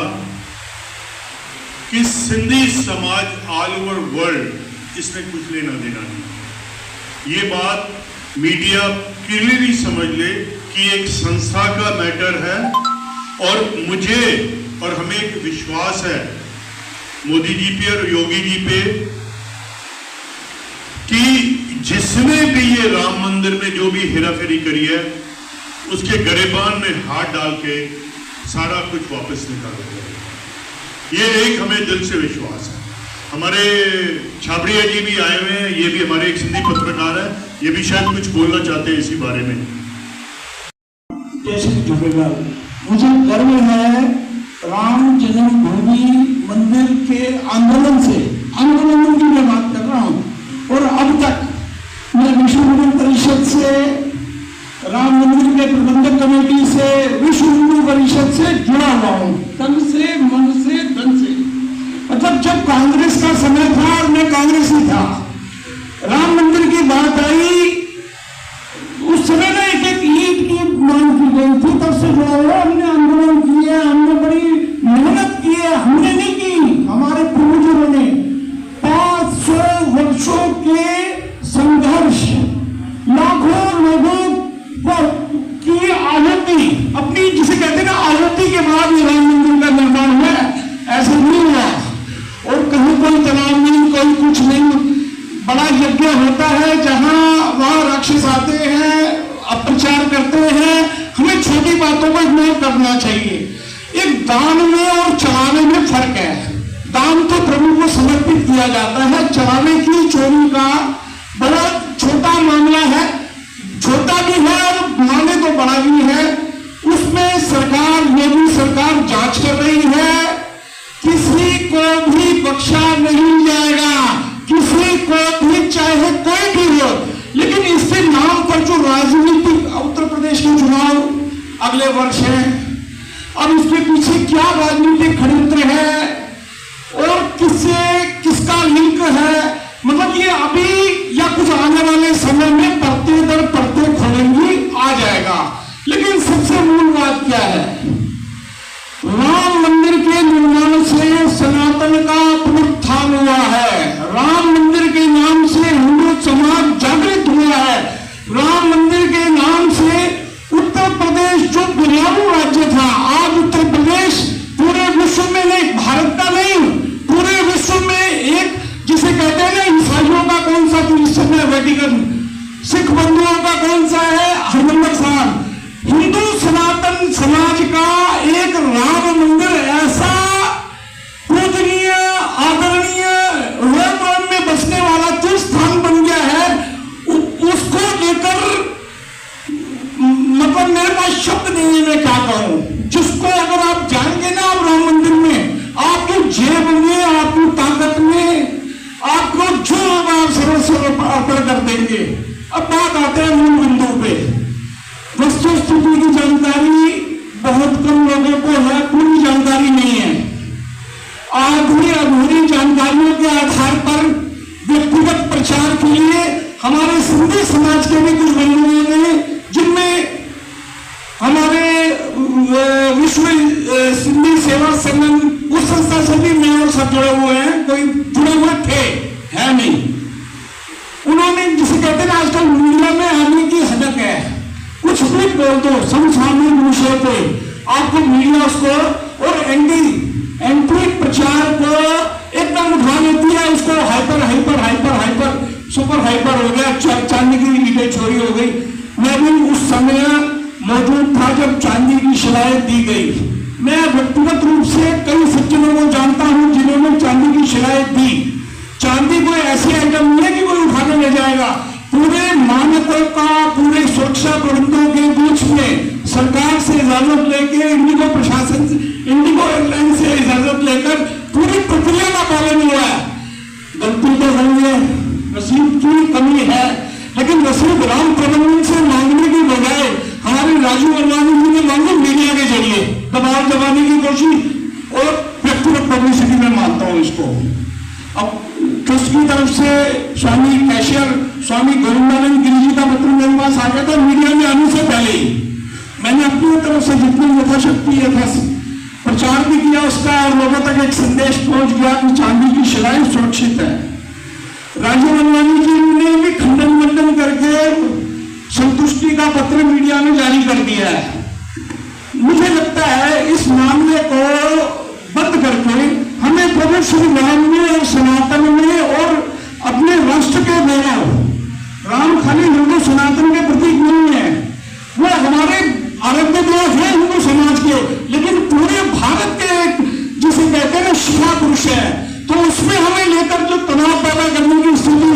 कि सिंधी समाज ऑल ओवर वर्ल्ड इसमें कुछ लेना देना नहीं। ये बात मीडिया क्लियरली समझ ले कि एक संस्था का मैटर है, और मुझे और हमें एक विश्वास है मोदी जी पे और योगी जी पे कि जिसने भी ये राम मंदिर में जो भी हेराफेरी करी है, उसके गरेबान में हाथ डाल के सारा कुछ वापस निकाला जाएगा। ये एक हमें दिल से विश्वास है। हमारे छाबड़िया जी भी आए हुए हैं, ये भी हमारे एक सिंधी पत्रकार है, ये भी शायद कुछ बोलना चाहते हैं इसी बारे में। जय श्री झूलेलाल। मुझे गर्व है राम जन्मभूमि मंदिर के आंदोलन की मैं बात कर रहा हूँ, और अब तक मैं विश्व हिंदू परिषद से, राम मंदिर के प्रबंधक कमेटी से, विश्व हिंदू परिषद से जुड़ा हुआ हूँ, तन से, मन से, धन से। मतलब जब कांग्रेस का समय था और मैं कांग्रेस ही था, राम मंदिर की बात आई, उस समय ना एक ईंट की मांग की गई थी, तब से जुड़ा हुआ। हमने आंदोलन किए, हमने बड़ी मेहनत की है, हमने नहीं की, हमारे पूर्वजों ने 500 वर्षों के संघर्ष, लाखों लोगों की आहुति, अपनी जिसे कहते हैं ना आहुति के बाद ये राम मंदिर का निर्माण हुआ। ऐसा नहीं हुआ, और कहीं कोई तनाव नहीं, कोई कुछ नहीं। बड़ा यज्ञ होता है जहां वहां राक्षस आते हैं, अपप्रचार करते हैं। हमें छोटी बातों को इग्नोर करना चाहिए। एक दान में और चढ़ाने में फर्क है। दान तो प्रभु को समर्पित किया जाता है, चढ़ाने की चोरी का बड़ा छोटा मामला है, छोटा भी है और माने तो बड़ा भी है। उसमें सरकार, योगी सरकार जांच कर रही है, किसी को भी बख्शा नहीं जाएगा, किसी को भी, चाहे कोई भी हो। लेकिन इसके नाम पर जो राजनीतिक, उत्तर प्रदेश के चुनाव अगले वर्ष है, अब इसके पीछे क्या राजनीतिक षड्यंत्र है और किसका लिंक है, मतलब ये अभी या कुछ आने वाले समय में परते दर परते खोलेंगी, आ जाएगा। लेकिन सबसे मूल बात क्या है, राम मंदिर के निर्माण से सनातन का पुनरुत्थान हुआ है। राम मंदिर के नाम से हिंदू समाज जागृत हुआ है। राम मंदिर के नाम से उत्तर प्रदेश जो गुलामी राज्य था, आज उत्तर प्रदेश पूरे विश्व में नहीं, भारत का नहीं, पूरे विश्व में एक, जिसे कहते हैं ना ईसाइयों का कौन सा क्रिश्चियन है वेटिकन, सिख बंधुओं का कौन सा है हरमंदिर साहब, हिंदू सनातन समाज का एक राम मंदिर ऐसा पूजनीय, आदरणीय, हृदय में बसने वाला तीर्थ स्थान बन गया है। उसको लेकर मतलब मेरे पास शब्द नहीं है, मैं क्या कहूं। जिसको अगर आप जाएंगे ना आप राम मंदिर में, आपकी जेब में, आपकी ताकत में, आपको जो आप सर्वस्व अर्पण कर देंगे। अब बात आते हैं मूल बिंदु पे। वस्तु स्थिति की जानकारी बहुत कम लोगों को है, पूरी जानकारी नहीं है। आधी अधूरी जानकारियों के आधार पर व्यक्तिगत प्रचार के लिए हमारे सिंधी समाज के भी कुछ बंधुओं ने, जिनमें हमारे विश्व सिंधी सेवा संगठन, उस संस्था से भी मैं और सब जुड़े हुए हैं, कोई जुड़े हुए थे, है नहीं। उन्होंने, जिसे कहते हैं आजकल मीडिया में आने की हदक है, कुछ भी बोल दो समसामयिक विषय पे, आपको मीडिया उसको और एंटी प्रचार को एकदम उठा लेती है, उसको हाइपर सुपर हाइपर हो गया, चांदी की ईंटें चोरी हो गई। मैं भी उस समय मौजूद था जब चांदी की शिलाएं दी गई। मैं व्यक्तिगत रूप से कई सज्जनों को जानता हूं जिन्होंने चांदी की शिलाएं दी। चांदी कोई ऐसी आइटम नहीं है कि कोई उठा कर ले जाएगा। पूरे मानकों का, पूरे सुरक्षा प्रबंधों के बीच में सरकार से इजाजत लेके, इंडिगो प्रशासन, इंडिगो एयरलाइन से इजाजत लेकर पूरी प्रक्रिया का पालन हुआ है। गलती तो नहीं है, रसीद की कमी है, लेकिन रसीद राम प्रबंधन से मांगने की बजाय हमारे राजीव अनवानी जी ने मांगी मीडिया के जरिए, दबाव जमाने की कोशिश और व्यक्तिगत पब्लिसिटी में मानता हूं इसको। अब ट्रस्ट की तरफ से स्वामी कैशियर, स्वामी गोविंदानंद गिरी जी का पत्र मेरे पास आ गया था मीडिया में आने से पहले ही। मैंने अपनी तरफ से जितनी यथाशक्ति प्रचार भी किया उसका, और लोगों तक एक संदेश पहुंच गया कि चांदी की शिलाएं सुरक्षित है। राजीव अनवानी जी ने भी खंडन करके संतुष्टि का पत्र मीडिया में जारी कर दिया है। मुझे लगता है इस मामले को बंद करके हमें प्रभु श्री राम में और सनातन में और अपने राष्ट्र के गौरव, राम खाली हिंदू सनातन के प्रतीक नहीं है, वो हमारे आराध्य देव है हिंदू समाज के, लेकिन पूरे भारत के जिसे कहते हैं शिखा पुरुष है। तो उसमें हमें लेकर जो तनाव पैदा करने की स्थिति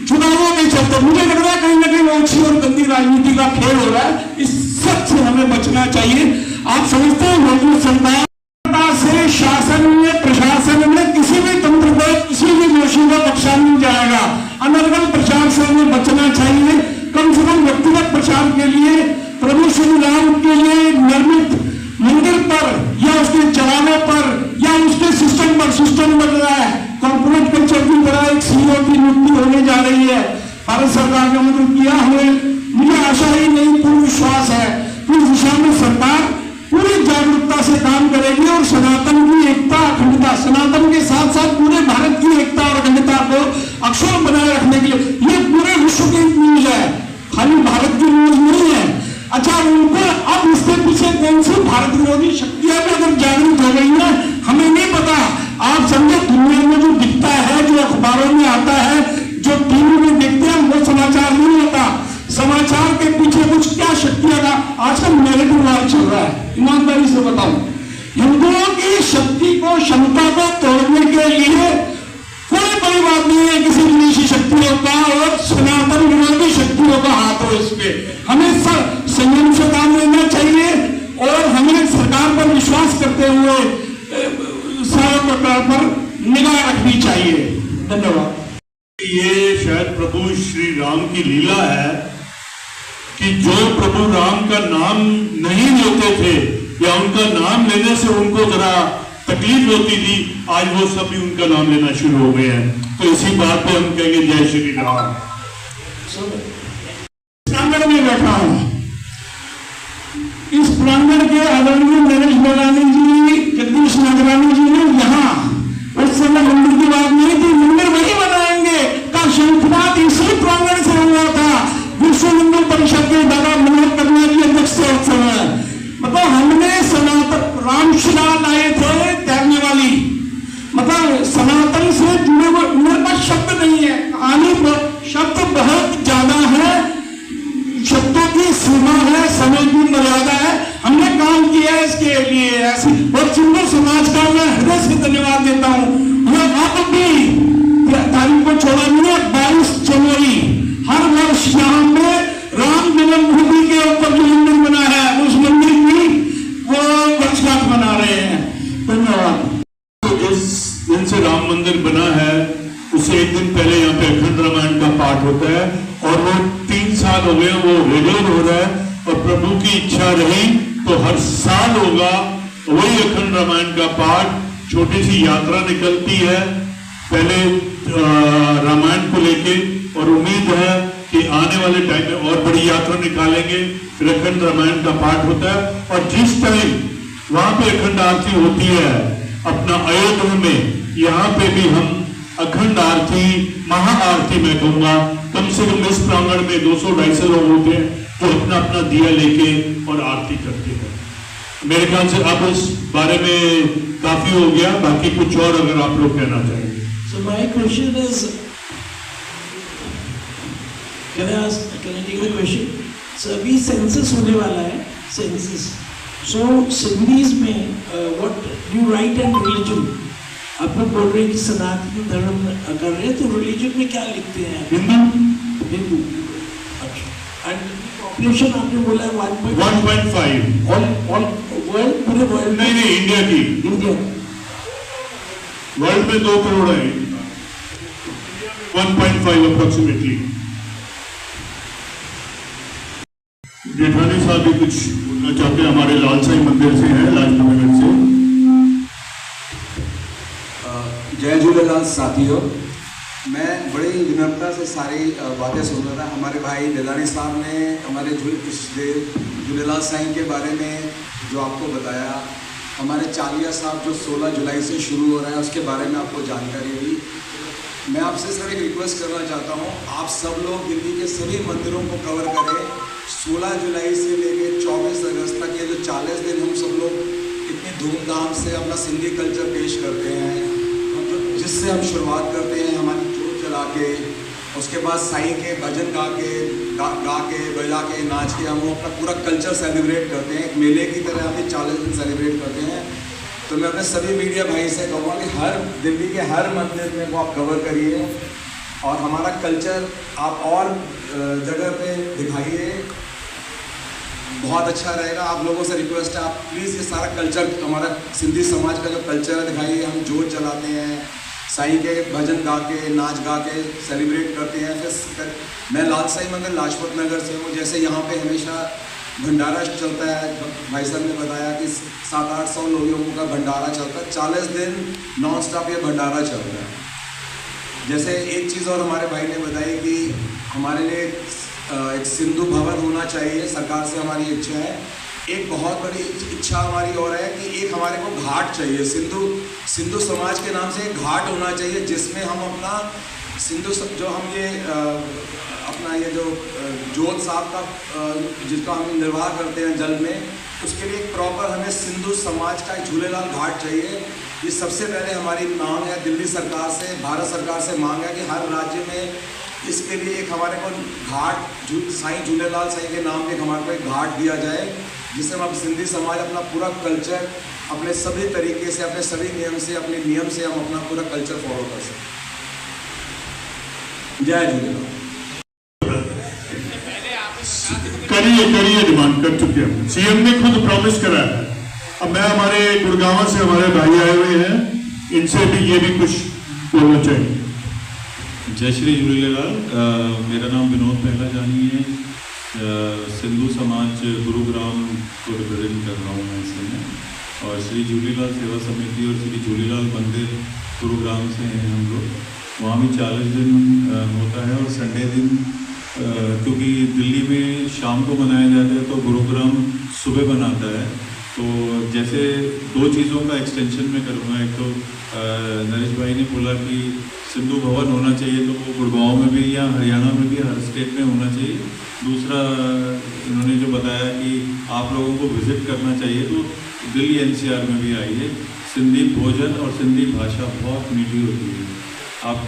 चुनावों में चलते, मुझे लग रहा है कहीं ना कहीं अच्छी और गंदी राजनीति का खेल हो रहा है। इस सब से हमें बचना चाहिए। आप समझते हैं हिंदू संतान से शासन में, प्रशासन में किसी भी तंत्र को, किसी भी दोषी को बख्शा नहीं जाएगा। अनर्गल प्रचार से हमें बचना चाहिए। कम से कम व्यक्तिगत प्रचार के लिए प्रभु श्री राम के लिए निर्मित मंदिर पर या उसके चढ़ावे पर या उसके सिस्टम पर, सिस्टम बन रहा है, कॉर्पोरेट कल्चर की तरह एक सीईओ की नियुक्ति होने जा रही है। भारत सरकार ने मतलब किया है। मुझे आशा ही नहीं, पूर्ण विश्वास है कि इस दिशा में सरकार पूरी जागरूकता से काम करेगी और सनातन की एकता, अखंडता, सनातन के साथ साथ पूरे भारत की एकता और अखंडता को अक्षुण्ण बनाए रखने के लिए, ये पूरे विश्व की न्यूज है, खाली भारत की न्यूज नहीं है। अच्छा, उनको अब इसके पीछे कौन सी भारत विरोधी शक्तियां भी अगर जागरूक हो गई है, हमें नहीं पता। आप समझो, दुनिया में जो दिखता है, जो अखबारों में आता है, जो टीवी में देखते हैं, वो समाचार नहीं होता। समाचार के पीछे कुछ क्या शक्तियां का आजकल नेगेटिव वार चल रहा है। ईमानदारी से बताऊं, हिंदुओं की शक्ति को, क्षमता को तोड़ने के लिए कोई बड़ी बात नहीं है किसी विदेशी शक्तियों का और सनातन विरोधी शक्तियों का हाथ हो। इस पे हमें संयम से काम लेना चाहिए और हमें सरकार पर विश्वास करते हुए सारे प्रकार पर निगाह रखनी चाहिए। धन्यवाद। ये शायद प्रभु श्री राम की लीला है कि जो प्रभु राम का नाम नहीं लेते थे या उनका नाम लेने से उनको जरा तकलीफ होती थी, आज वो सभी उनका नाम लेना शुरू हो गए हैं। तो इसी बात पे हम कहेंगे जय श्री राम। प्रांगण में बैठा हूं, इस प्रांगण के आदरणीय नरेश बेलानी जी, जगदीश नागरानी जी ने यहाँ उस समय मंदिर की बात नहीं थी, मंदिर वही बनाएंगे का शंखनाद इसी प्रांगण से हुआ था। विश्व हिंदू परिषद के दादा मनोहर कन्या जी अध्यक्ष समय, मतलब हमने सनातन रामशिला लाए थे तैरने वाली, मतलब सनातन से जुड़े हुए, मेरे पास शब्द नहीं है, कहानी शब्द बहुत ज्यादा है, शब्दों की सीमा है, समय की मर्यादा है। हमने काम किया है इसके लिए। ऐसी बहुत सुंदर समाज का मैं हृदय से धन्यवाद देता हूँ। मैं आप भी तारीख को छोड़ा नहीं है, 22 जनवरी हर वर्ष यहाँ पे राम जन्मभूमि के ऊपर जो मंदिर बना है, उस मंदिर की वो वर्षगांठ मना रहे हैं। धन्यवाद। जिस दिन से राम मंदिर बना है उससे एक दिन पहले यहाँ पे अखंड रामायण का पाठ होता है और वो 3 साल हो गए, वो रेगुलर हो रहा है और प्रभु की इच्छा रही तो हर साल होगा वही अखंड रामायण का पाठ। छोटी सी यात्रा निकलती है, पहले रामायण को लेके और उम्मीद है कि आने वाले टाइम में और बड़ी यात्रा निकालेंगे। फिर अखंड रामायण का पाठ होता है और जिस टाइम वहां पे अखंड आरती होती है अपना अयोध्या में, यहाँ पे भी हम अखंड आरती, महाआरती मैं कहूँगा, कम से कम इस प्रांगण में 200-250 लोग होते हैं जो अपना अपना दिया लेके और आरती करते हैं। मेरे ख्याल से अब इस बारे में काफी हो गया, बाकी कुछ और अगर आप लोग कहना चाहेंगे। So my question is, can I take the question? So अभी सेंसस होने वाला है, सेंसस। So सिंधीज में what you write and religion, आप लोग बोल रहे हैं कि सनातन धर्म कर रहे हैं, तो रिलीजन में क्या लिखते हैं? हिंदू। अच्छा। एंड पॉपुलेशन आपने बोला है 1.5 ऑल वर्ल्ड, पूरे वर्ल्ड? नहीं, इंडिया की। इंडिया वर्ल्ड में 2 करोड़ है, 1.5 अप्रोक्सीमेटली। जेठानी साहब भी कुछ बोलना चाहते हैं, हमारे लाल साई मंदिर से हैं, लाजपत नगर से। जय झूलेलाल साथियों, मैं बड़ी विनम्रता से सारी बातें सुन रहा था। हमारे भाई निलानी साहब ने हमारे झूलेलाल साईं के बारे में जो आपको बताया, हमारे चालिया साहब जो 16 जुलाई से शुरू हो रहा है उसके बारे में आपको जानकारी दी। मैं आपसे सर एक रिक्वेस्ट करना चाहता हूँ, आप सब लोग दिल्ली के सभी मंदिरों को कवर करें। 16 जुलाई से लेकर 24 अगस्त तक ये जो 40 दिन हम सब लोग इतनी धूमधाम से अपना सिंधी कल्चर पेश करते हैं, जिससे हम शुरुआत करते हैं हमारी जोत जला के, उसके बाद साईं के भजन गा के बजा के नाच के हम अपना पूरा कल्चर सेलिब्रेट करते हैं। एक मेले की तरह हम 40 दिन सेलिब्रेट करते हैं। तो मैं अपने सभी मीडिया भाई से कहूँगा कि हर दिल्ली के हर मंदिर में वो आप कवर करिए और हमारा कल्चर आप और जगह पे दिखाइए, बहुत अच्छा रहेगा। आप लोगों से रिक्वेस्ट है, आप प्लीज़ ये सारा कल्चर, हमारा सिंधी समाज का जो कल्चर है दिखाइए। हम जोत जलाते हैं, साईं के भजन गा के, नाच गा के सेलिब्रेट करते हैं। फिर मैं लाल साईं मंदिर लाजपत नगर से हूँ। जैसे यहाँ पे हमेशा भंडारा चलता है, भाई साहब ने बताया कि 700-800 लोगों का भंडारा चलता है, 40 दिन नॉन स्टॉप ये भंडारा चल रहा है। जैसे एक चीज़ और हमारे भाई ने बताई कि हमारे लिए एक सिंधु भवन होना चाहिए, सरकार से हमारी इच्छा है। एक बहुत बड़ी इच्छा हमारी और है कि एक हमारे को घाट चाहिए, सिंधु समाज के नाम से एक घाट होना चाहिए, जिसमें हम अपना सिंधु जो हम ये अपना ये जो जोत साहब का जिसका हम निर्वाह करते हैं जल में, उसके लिए एक प्रॉपर हमें सिंधु समाज का एक झूलेलाल घाट चाहिए। ये सबसे पहले हमारी मांग है, दिल्ली सरकार से, भारत सरकार से मांग है कि हर राज्य में इसके लिए एक हमारे को घाट साईं झूलेलाल साईं के नाम पे हमारे को एक घाट दिया जाए, जिससे हम सिंधी समाज अपना पूरा कल्चर अपने सभी तरीके से, अपने सभी अपने नियम से हम अपना पूरा कल्चर फॉलो कर सकें। जय झूलेलाल। करिए डिमांड कर चुके हैं, सीएम ने खुद प्रॉमिस करा है। अब मैं हमारे गुड़गांव से हमारे भाई आए हुए हैं, इनसे भी ये भी कुछ बोलना चाहिए। जय श्री झूलेलाल। मेरा नाम विनोद पहला जानी है, सिंधु समाज गुरुग्राम को रिप्रेजेंट कर रहा हूँ मैं इस समय, और श्री झूलेलाल सेवा समिति और श्री झूलेलाल मंदिर गुरुग्राम से हैं हम लोग। वहाँ भी 40 दिन होता है और संडे दिन, क्योंकि दिल्ली में शाम को मनाया जाता है तो गुरुग्राम सुबह मनाता है। तो जैसे 2 चीज़ों का एक्सटेंशन में करूँगा। एक तो नरेश भाई ने बोला कि सिंधु भवन होना चाहिए, तो वो गुड़गांव में भी या हरियाणा में भी हर स्टेट में होना चाहिए। दूसरा इन्होंने जो बताया कि आप लोगों को विज़िट करना चाहिए, तो दिल्ली एनसीआर में भी आइए। सिंधी भोजन और सिंधी भाषा बहुत मीठी होती है, आप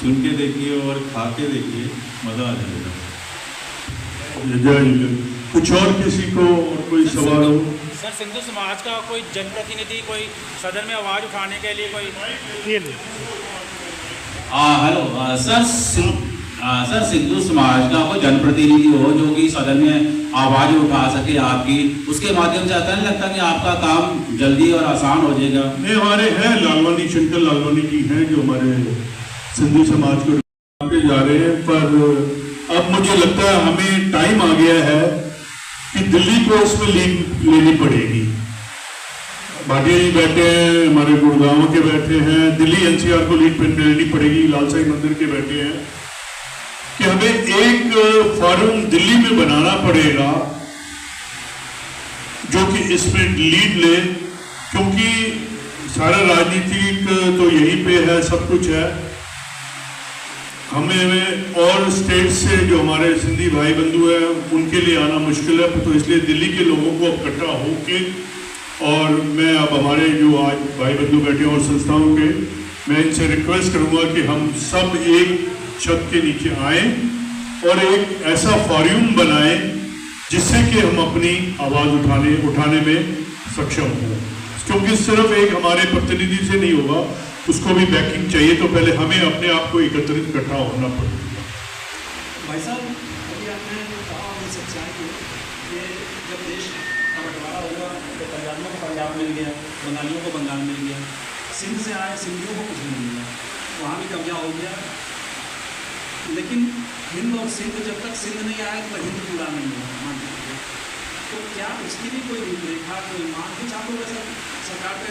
सुन के देखिए और खा के देखिए, मज़ा आ जाएगा। कुछ और किसी को और कोई सवाल हो? सर, सिंधु समाज का कोई जनप्रतिनिधि, कोई सदन में आवाज़ उठाने के लिए कोई? हेलो सर, सिंधु समाज का कोई जनप्रतिनिधि हो जो कि सदन में आवाज़ उठा सके आपकी, उसके माध्यम से आता नहीं लगता कि आपका काम जल्दी और आसान हो जाएगा? नहीं, हमारे हैं लालवानी, शंकर लालवानी जी हैं जो हमारे सिंधु समाज को जा रहे हैं। पर अब मुझे लगता है हमें टाइम आ गया है कि दिल्ली को इसमें लीड लेनी पड़ेगी। भाटिया जी बैठे हैं, हमारे गुड़गांव के बैठे हैं, दिल्ली एनसीआर को लीड लेनी पड़ेगी, लाल साईं मंदिर के बैठे हैं। कि हमें एक फोरम दिल्ली में बनाना पड़ेगा जो कि इसमें लीड ले, क्योंकि सारा राजनीतिक तो यहीं पे है, सब कुछ है। हमें और स्टेट से जो हमारे सिंधी भाई बंधु हैं उनके लिए आना मुश्किल है, तो इसलिए दिल्ली के लोगों को अब इकट्ठा होके, और मैं अब हमारे जो आज भाई बंधु बैठे हैं और संस्थाओं के, मैं इनसे रिक्वेस्ट करूंगा कि हम सब एक छत के नीचे आए और एक ऐसा फोरम बनाएं जिससे कि हम अपनी आवाज़ उठाने में सक्षम हों, क्योंकि सिर्फ एक हमारे प्रतिनिधि से नहीं होगा, उसको भी बैकिंग चाहिए। तो पहले हमें अपने आप को एकत्रित इकट्ठा होना पड़ेगा। भाई साहब, अभी आपने कहा और सच्चाई की कि जब देश का बंटवारा होगा तो पंजाबियों को पंजाब मिल गया, बंगालियों को बंगाल मिल गया, सिंध से आए सिंधियों को कुछ नहीं मिला, वहाँ भी कब्जा हो गया। लेकिन हिंद और सिंध, जब तक सिंध नहीं आया तो हिंद पूरा नहीं हुआ। तो क्या उसकी भी कोई रूपरेखा, कोई मांग कुछ आप लोग ऐसा सरकार पे?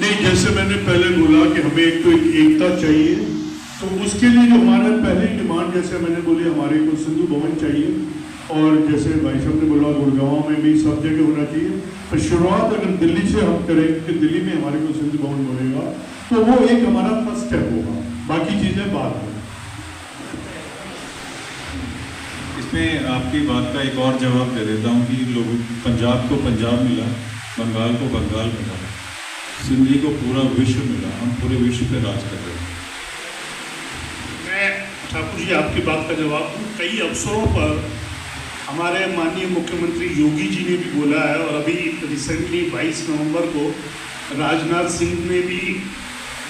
नहीं, जैसे मैंने पहले बोला कि हमें एक तो एकता चाहिए, तो उसके लिए जो हमारा पहले डिमांड, जैसे मैंने बोली, हमारे को सिंधु भवन चाहिए, और जैसे भाई साहब ने बोला गुड़गांव में भी सब जगह होना चाहिए। पर शुरुआत अगर दिल्ली से हम करें कि दिल्ली में हमारे को सिंधु भवन बनेगा, तो वो एक हमारा फर्स्ट स्टेप होगा, बाकी चीज़ें बाद में। इसमें आपकी बात का एक और जवाब दे देता हूँ कि लोग पंजाब को पंजाब मिला, बंगाल को बंगाल मिला, सिंधी को पूरा विश्व मिला, हम पूरे विश्व पे राज कर रहे हैं। मैं ठाकुर जी आपकी बात का जवाब दूँ। कई अवसरों पर हमारे माननीय मुख्यमंत्री योगी जी ने भी बोला है, और अभी रिसेंटली 22 नवंबर को राजनाथ सिंह ने भी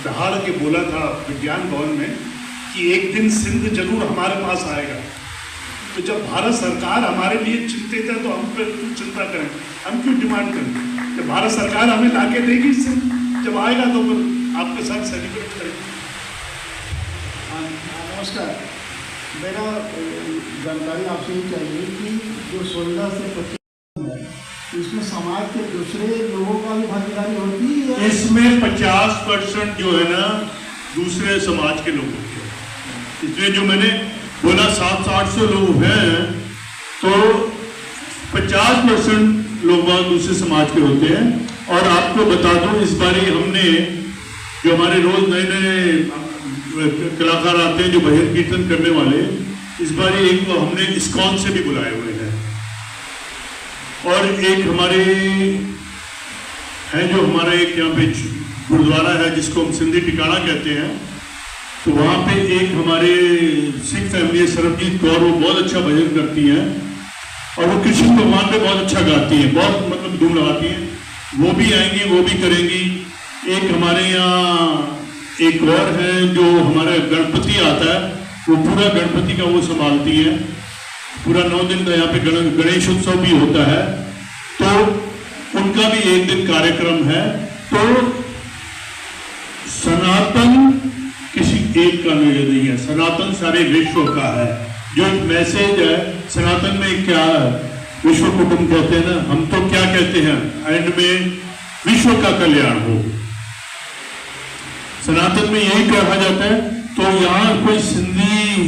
दहाड़ के बोला था विज्ञान भवन में कि एक दिन सिंध जरूर हमारे पास आएगा। तो जब भारत सरकार हमारे लिए चिंतित है तो हम पे क्यों चिंता करें, हम क्यों डिमांड करें? जब भारत सरकार हमें लाके देगी, जब आएगा तो फिर आपके साथ सेलिब्रेट करेंगे। नमस्कार, मेरा जानकारी आपसे ये चाहिए कि जो 16 से 25 है, इसमें समाज के दूसरे लोगों का भी भागीदारी होती है? इसमें 50% जो है ना दूसरे समाज के लोगों के, इसमें जो मैंने बोला 700-800 लोग हैं, तो 50% लोग दूसरे समाज के होते हैं। और आपको बता दूं, इस बार हमने जो हमारे रोज नए नए कलाकार आते हैं जो भजन कीर्तन करने वाले, इस बार एक को हमने इस्कॉन से भी बुलाए हुए हैं, और एक हमारे हैं जो हमारा एक यहाँ पे गुरुद्वारा है जिसको हम सिंधी टिकाणा कहते हैं, तो वहाँ पे एक हमारे सिख फैमिली है, सरबजीत कौर, वो बहुत अच्छा भजन करती हैं और वो कृष्ण भगवान पे बहुत अच्छा गाती हैं, बहुत मतलब धूम लगाती हैं। वो भी आएंगी, वो भी करेंगी। एक हमारे यहाँ एक और है जो हमारा गणपति आता है, वो पूरा गणपति का वो संभालती है, पूरा 9 दिन का यहाँ पे गणेश उत्सव भी होता है, तो उनका भी एक दिन कार्यक्रम है। तो सनातन किसी एक का नहीं है, सनातन सारे विश्व का है। जो एक मैसेज है सनातन में, क्या विश्व कुटुंब कहते हैं ना, हम तो क्या कहते हैं एंड में, विश्व का कल्याण हो, सनातन में यही कहा जाता है। तो यहाँ कोई सिंधी,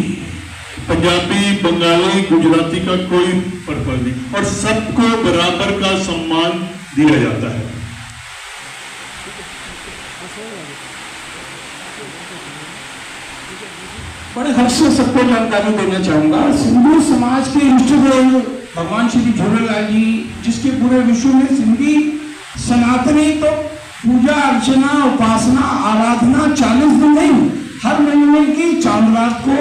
पंजाबी, बंगाली, गुजराती का कोई पर्पज नहीं, और सबको बराबर का सम्मान दिया जाता है। बड़े हर्ष से सबको जानकारी देना चाहूंगा, सिंधु समाज के इष्टदेव भगवान श्री झूलेलाल जी, जिसके पूरे विश्व में सिंधी सनातनी तो पूजा अर्चना, उपासना, आराधना 40 दिन नहीं, हर महीने की चांद रात को,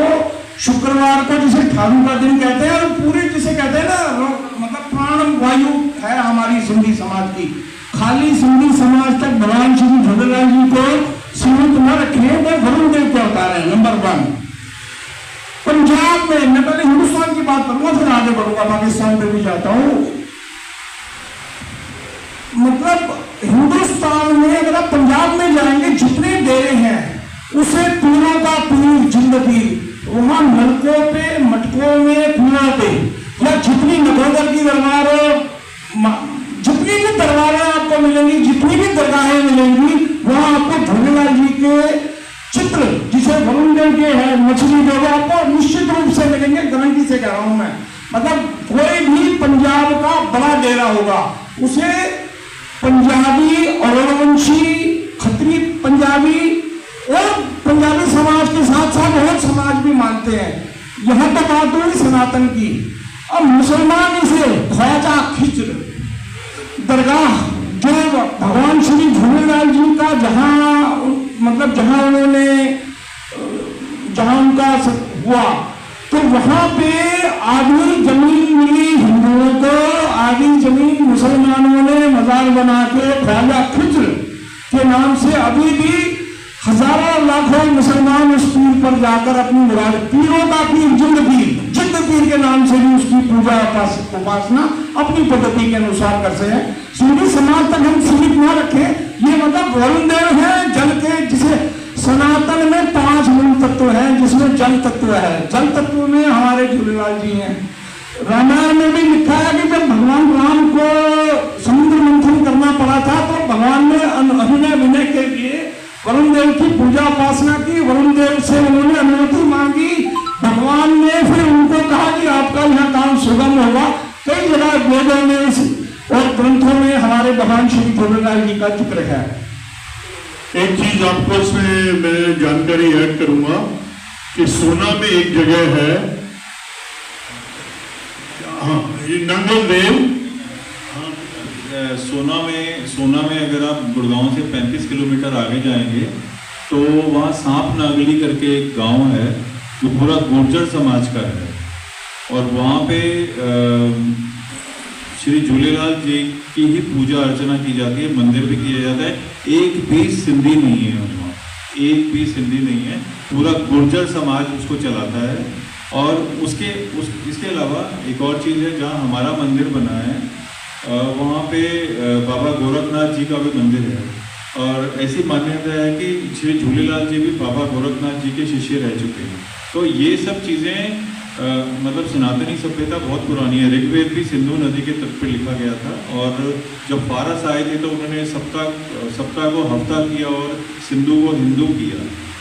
शुक्रवार को, जिसे ठाकुर का दिन कहते हैं, और पूरे जिसे कहते हैं ना, मतलब प्राण वायु है हमारी सिंधी समाज की। खाली सिंधी समाज तक भगवान श्री झूलेलाल जी को सीमित न रखे, वो वरुण देव के अवतार है। नंबर 1 पंजाब में, मैं पहले हिंदुस्तान की बात करूंगा फिर आगे बढ़ूंगा, पाकिस्तान पे भी जाता हूं। मतलब हिंदुस्तान में अगर आप पंजाब में जाएंगे, जितने डेरे हैं उसे पीरों का पीर जिंदगी, वहां नलकों पे, मटकों में, कुआं पे, या जितनी नगोदर की दरबार, जितनी भी दरबारें आपको मिलेंगी, जितनी भी दरगाहें मिलेंगी, वहां आपको झूलेलाल जी के चित्र, जिसे वरुण देव के है मछली देव आपको निश्चित रूप से मिलेंगे, गारंटी से कह रहा हूं मैं। मतलब कोई भी पंजाब का बड़ा डेरा होगा उसे पंजाबी और रघुवंशी खत्री पंजाबी और पंजाबी समाज के साथ साथ और समाज भी मानते हैं। यहां तक बात हुई सनातन की। अब मुसलमान इसे ख्वाजा खिज्र दरगाह जो भगवान श्री झूलेलाल जी का जहां उनका हुआ तो वहां पे आधी जमीन मिली हिंदुओं को, आधी जमीन मुसलमानों ने मजार बना के ख्वाजा खिज्र के नाम से अभी भी हजारों लाखों मुसलमान उस पीर पर जाकर अपनी मुराद, पीरों का पीर जिंद पीर के नाम से भी उसकी पूजा उपासना अपनी पद्धति के अनुसार करते हैं। सूफी समाज तक हम सीमित ना रखें। ये मतलब वरुण देव है जल के, जिसे सनातन में 5 मूल तत्व है जिसमें जल तत्व है। जल तत्व में हमारे झूलेलाल जी हैं। रामायण में भी लिखा है कि जब भगवान राम को समुद्र मंथन करना पड़ा था तो भगवान ने अभिनय विनय के लिए वरुण देव की पूजा उपासना की। वरुण देव से उन्होंने अनुमति मांगी। भगवान ने फिर उनको कहा कि आपका यहाँ काम सुगम होगा। कई जगह वेदों में और ग्रंथों में हमारे भगवान श्री झूलेलाल जी का जिक्र है। एक चीज आपको इसमें मैं जानकारी ऐड करूंगा कि सोना में एक जगह है, हाँ, ये नंगल देव। सोना में अगर आप गुड़गांव से 35 किलोमीटर आगे जाएंगे तो वहाँ सांप नागली करके एक गांव है जो पूरा गुर्जर समाज का है, और वहाँ पे श्री झूलेलाल जी की ही पूजा अर्चना की जाती है, मंदिर भी किया जाता है। एक भी सिंधी नहीं है वहाँ, एक भी सिंधी नहीं है, पूरा गुर्जर समाज उसको चलाता है। और इसके अलावा एक और चीज़ है जहाँ हमारा मंदिर बना है, वहाँ पे बाबा गोरखनाथ जी का भी मंदिर है, और ऐसी मान्यता है कि श्री झूलेलाल जी भी बाबा गोरखनाथ जी के शिष्य रह चुके हैं। तो ये सब चीज़ें मतलब सनातनी सभ्यता बहुत पुरानी है। ऋग्वेद भी सिंधु नदी के तट पे लिखा गया था, और जब फारस आए थे तो उन्होंने सप्ताह को हफ्ता किया और सिंधु को हिंदू किया।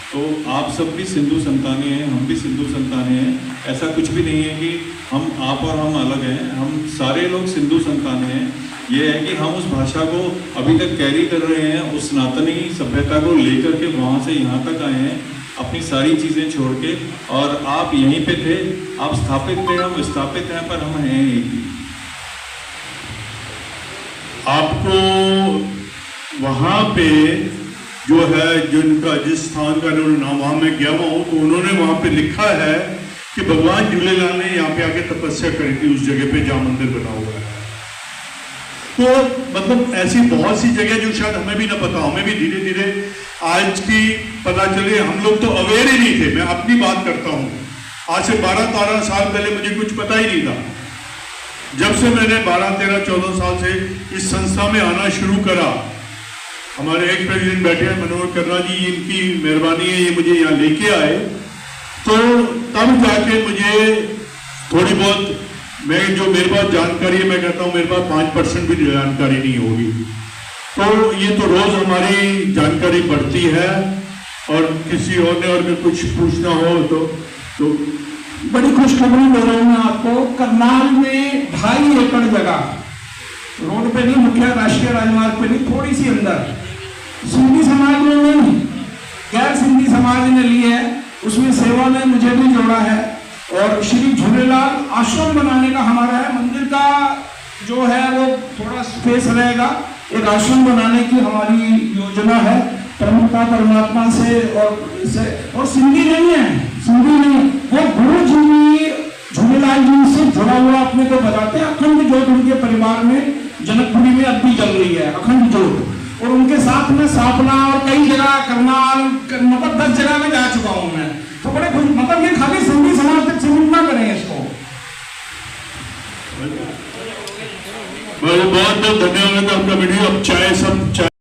तो आप सब भी सिंधु संतानें हैं, हम भी सिंधु संतानें हैं। ऐसा कुछ भी नहीं है कि आप और हम अलग हैं, हम सारे लोग सिंधु संतानें हैं। ये है कि हम उस भाषा को अभी तक कैरी कर रहे हैं, उस सनातनी सभ्यता को लेकर के वहाँ से यहाँ तक आए हैं, अपनी सारी चीज़ें छोड़ के। और आप यहीं पे थे, आप स्थापित थे, हम स्थापित हैं, पर हम हैं एक ही। आपको वहाँ पे जो है, जिस स्थान का नाम वहाँ मैं गया हुआ हूँ, तो उन्होंने वहाँ पे लिखा है कि भगवान झूलेलाल ने यहाँ पे आके तपस्या करी थी उस जगह पे जहाँ मंदिर बना हुआ है। तो मतलब ऐसी बहुत सी जगह जो शायद हमें भी ना पता, हमें भी धीरे धीरे आज की पता चले। हम लोग तो अवेयर ही नहीं थे। मैं अपनी बात करता हूँ, आज से 12-13 साल पहले मुझे कुछ पता ही नहीं था। जब से मैंने 12-13-14 साल से इस संस्था में आना शुरू करा, हमारे एक प्रेसिडेंट बैठे हैं मनोहर कर्रा जी, इनकी मेहरबानी है, ये मुझे यहाँ लेके आए। तो तब जाके मुझे थोड़ी बहुत, जो मेरे पास जानकारी है, मैं कहता हूँ मेरे पास 5% भी जानकारी नहीं होगी। तो ये तो रोज हमारी जानकारी बढ़ती है। और किसी और ने और कुछ पूछना हो तो बड़ी खुशखबरी दे रहा हूँ मैं आपको। करनाल में 2.5 एकड़ जगह, रोड पे नहीं, मुख्य राष्ट्रीय राजमार्ग पे नहीं, थोड़ी सी अंदर, सिंधी समाज ने नहीं, गैर सिंधी समाज ने ली है। उसमें सेवा में मुझे भी जोड़ा है। और श्री झूलेलाल आश्रम बनाने का हमारा है। मंदिर का जो है वो थोड़ा स्पेस रहेगा, एक आश्रम बनाने की हमारी योजना है प्रमुखता परमात्मा से। और सिंधी नहीं है, सिंधी नहीं, वो गुरु जी झूलेलाल जी से जुड़ा हुआ अपने को बताते हैं। अखंड ज्योत उनके परिवार में जनकपुरी में अब भी जल रही है, अखंड ज्योत। और उनके साथ में सापना और कई जगह करनाल, मतलब 10 जगह में जा चुका हूं मैं। तो बड़े खुश, मतलब ये खाली सिंधी समाज तक सीमित ना करें इसको। बहुत बहुत धन्यवाद आपका वीडियो। अब चाय सब चाय